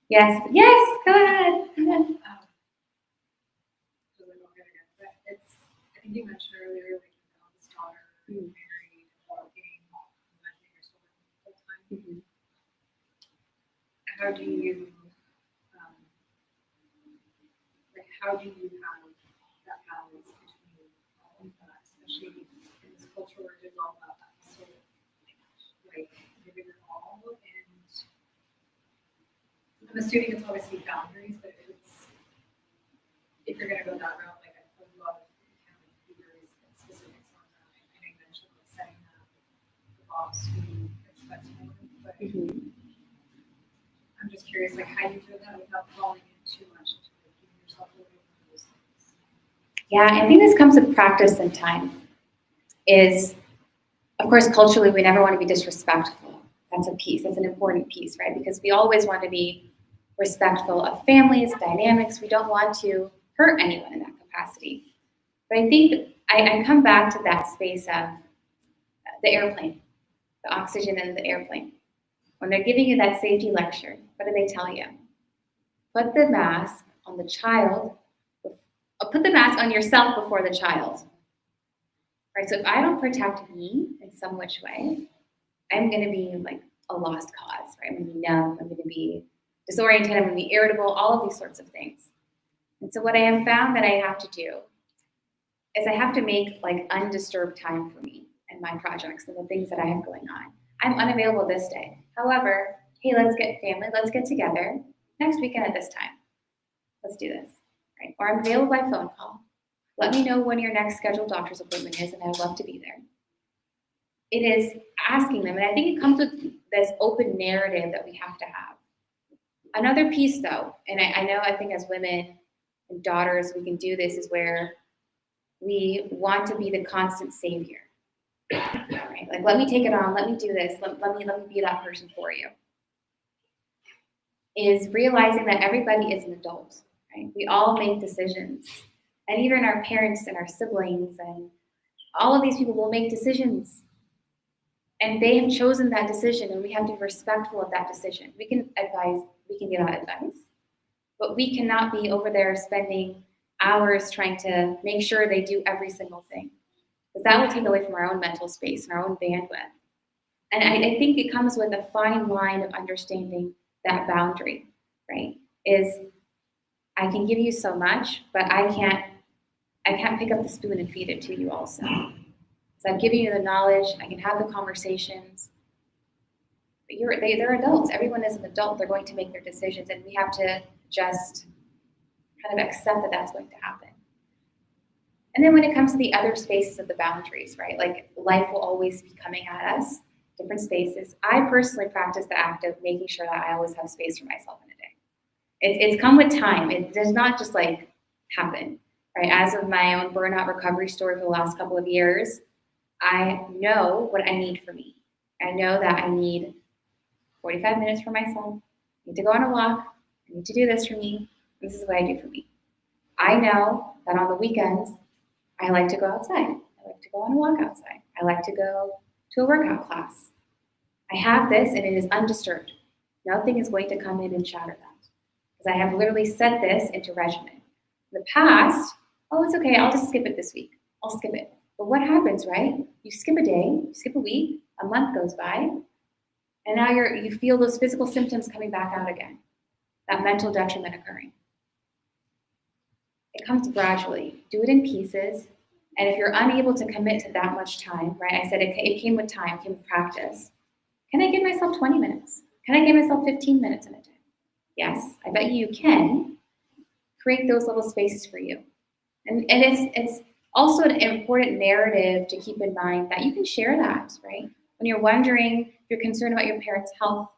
Yes, go ahead. I think you mentioned earlier, like your eldest daughter, married, working, imagining you're still working full time. How do you have that balance between all of that, especially in this culture where there's all about that sort of like giving it all, and I'm assuming it's obviously boundaries, but if you're gonna go that route, like I would love to be very specifics on that. I know you mentioned like setting up the boss who expects more, but curious, like, how do you do that without falling in too much into like, giving yourself away from those things? Yeah, I think this comes with practice and time. Is, of course, culturally, we never want to be disrespectful. That's a piece. That's an important piece, right? Because we always want to be respectful of families, dynamics. We don't want to hurt anyone in that capacity. But I think I come back to that space of the airplane, the oxygen in the airplane. When they're giving you that safety lecture, what do they tell you? Put the mask on the child, put the mask on yourself before the child. Right, so if I don't protect me in some which way, I'm going to be like a lost cause, right? I'm going to be numb, I'm going to be disoriented, I'm going to be irritable, all of these sorts of things. And so what I have found that I have to do is I have to make like undisturbed time for me and my projects and the things that I have going on. I'm unavailable this day. However, hey, let's get family, let's get together next weekend at this time. Let's do this, right? Or I'm available by phone call. Let me know when your next scheduled doctor's appointment is, and I would love to be there. It is asking them, and I think it comes with this open narrative that we have to have. Another piece, though, and I know I think as women and daughters, we can do this, is where we want to be the constant savior. Right? Like, let me take it on, let me do this, let me be that person for you. Is realizing that everybody is an adult, right? We all make decisions. And even our parents and our siblings and all of these people will make decisions. And they have chosen that decision, and we have to be respectful of that decision. We can advise, we can give out advice, but we cannot be over there spending hours trying to make sure they do every single thing. Because that will take away from our own mental space and our own bandwidth. And I think it comes with a fine line of understanding that boundary, right? Is I can give you so much, but I can't pick up the spoon and feed it to you also. So I've given you the knowledge, I can have the conversations, but they're adults. Everyone is an adult. They're going to make their decisions, and we have to just kind of accept that that's going to happen. And then when it comes to the other spaces of the boundaries, right? Like life will always be coming at us, different spaces. I personally practice the act of making sure that I always have space for myself in a day. It's come with time. It does not just like happen, right? As of my own burnout recovery story for the last couple of years, I know what I need for me. I know that I need 45 minutes for myself. I need to go on a walk. I need to do this for me. This is what I do for me. I know that on the weekends, I like to go outside. I like to go on a walk outside. I like to go to a workout class. I have this, and it is undisturbed. Nothing is going to come in and shatter that. Because I have literally set this into regimen. In the past, oh, it's okay, I'll just skip it this week. I'll skip it. But what happens, right? You skip a day, you skip a week, a month goes by, and now you feel those physical symptoms coming back out again. That mental detriment occurring. It comes gradually. Do it in pieces. And if you're unable to commit to that much time, right? I said it came with time, it came with practice. Can I give myself 20 minutes? Can I give myself 15 minutes in a day? Yes, I bet you can. Create those little spaces for you. And it's also an important narrative to keep in mind that you can share that, right? When you're wondering, if you're concerned about your parents' health,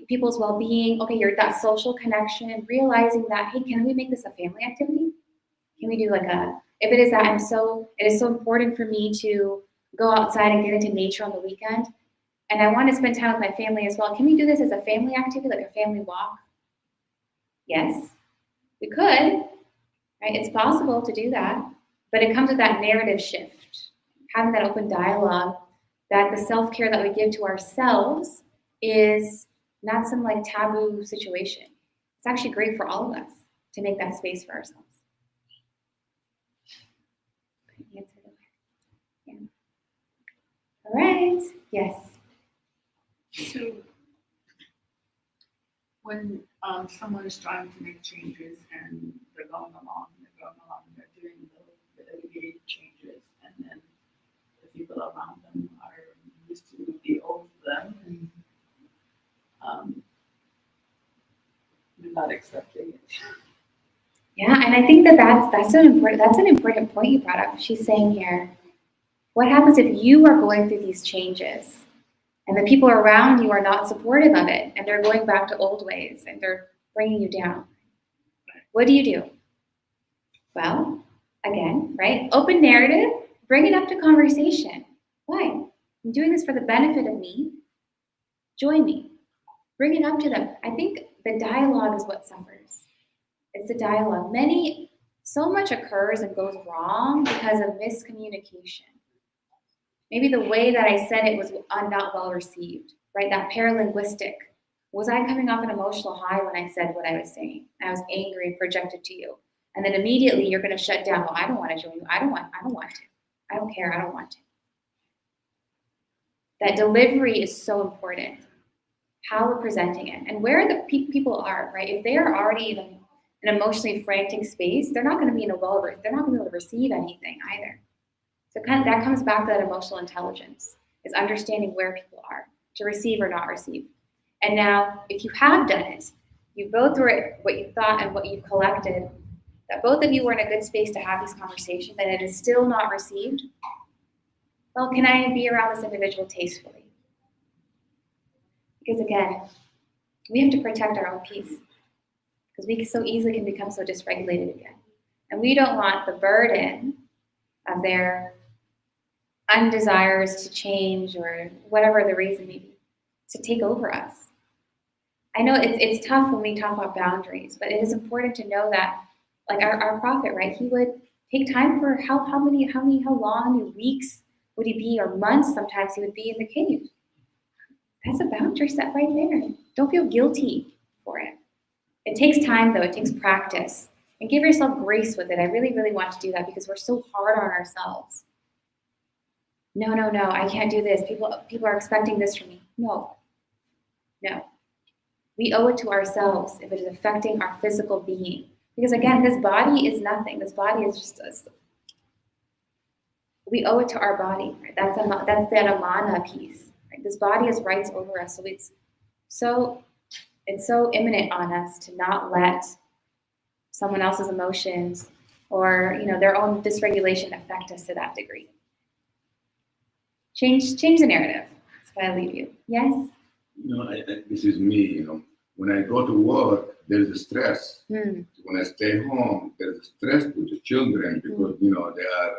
people's well-being, okay, that social connection, realizing that, hey, can we make this a family activity? Can we do if it is that it is so important for me to go outside and get into nature on the weekend, and I want to spend time with my family as well. Can we do this as a family activity, like a family walk? Yes, we could, right? It's possible to do that, but it comes with that narrative shift, having that open dialogue, that the self-care that we give to ourselves is not some like taboo situation. It's actually great for all of us to make that space for ourselves. Yeah. All right. Yes. So when someone is trying to make changes and they're going along, they're doing the immediate changes, and then the people around them are used to the old them and not accepting it. Yeah, and I think that's an important point you brought up. She's saying here, what happens if you are going through these changes and the people around you are not supportive of it, and they're going back to old ways, and they're bringing you down. What do? Well, again, right? Open narrative, bring it up to conversation. Why? I'm doing this for the benefit of me. Join me. Bring it up to them. I think the dialogue is what suffers. It's the dialogue. So much occurs and goes wrong because of miscommunication. Maybe the way that I said it was not well received, right? That paralinguistic. Was I coming off an emotional high when I said what I was saying? I was angry and projected to you. And then immediately you're going to shut down. Well, I don't want to join you. I don't want to. I don't care. I don't want to. That delivery is so important. How we're presenting it and where the people are, right? If they are already in an emotionally frantic space, they're not going to be they're not going to be able to receive anything either. So that comes back to that emotional intelligence, is understanding where people are to receive or not receive. And now, if you have done it, you go through it, what you thought and what you've collected, that both of you were in a good space to have these conversations, and it is still not received. Well, can I be around this individual tastefully? Because again, we have to protect our own peace, because we so easily can become so dysregulated again. And we don't want the burden of their undesires to change or whatever the reason may be to take over us. I know it's tough when we talk about boundaries, but it is important to know that, like our prophet, right? He would take time for how long, how many weeks would he be, or months sometimes he would be in the cave. That's a boundary set right there. Don't feel guilty for it. It takes time though, it takes practice. And give yourself grace with it. I really, really want to do that because we're so hard on ourselves. No, I can't do this. People are expecting this from me. No. We owe it to ourselves if it is affecting our physical being. Because again, this body is nothing. This body is just us. We owe it to our body. Right? That's that amana piece. Right? This body has rights over us. So it's so imminent on us to not let someone else's emotions or their own dysregulation affect us to that degree. Change the narrative. That's why I leave you. Yes? This is me, When I go to work, there's a stress. Mm. When I stay home, there's a stress with the children because, they are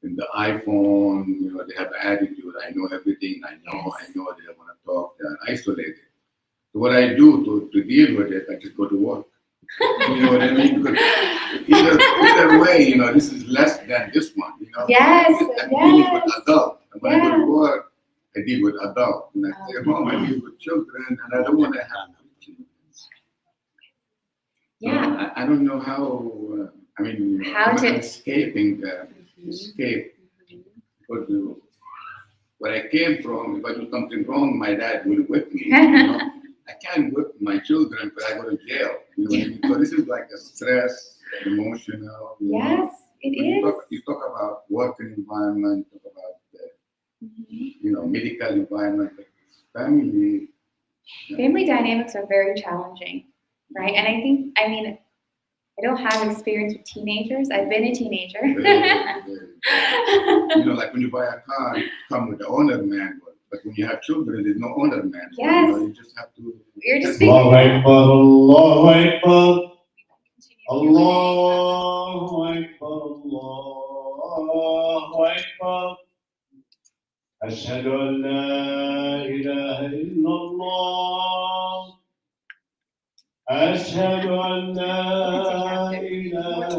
in the iPhone, they have attitude. I know everything. I know they want to talk. They're isolated. So what I do to deal with it, I just go to work. You know what I mean? Because either way, this is less than this one, Yes, I'm dealing with adults. And when I go to work, I deal with adults. When I stay home, I deal with children, and I don't want to have children. Yeah. So I don't know how, I'm escaping the escape. Because where I came from, if I do something wrong, my dad will whip me. I can't whip my children, but I go to jail. You know what I mean? So this is like a stress, emotional. Yes, it is. You talk about working environment, talk about the, medical environment, but family. Family dynamics are very challenging, right? And I think, I don't have experience with teenagers. I've been a teenager. Like when you buy a car, it comes with the owner manual. But when you have children, there's no owner manual. Yes. You just have to. You're just Allahu Akbar, Allahu Akbar, Allahu Akbar, Allahu Akbar. أشهد أن لا إله إلا الله. أشهد أن لا إله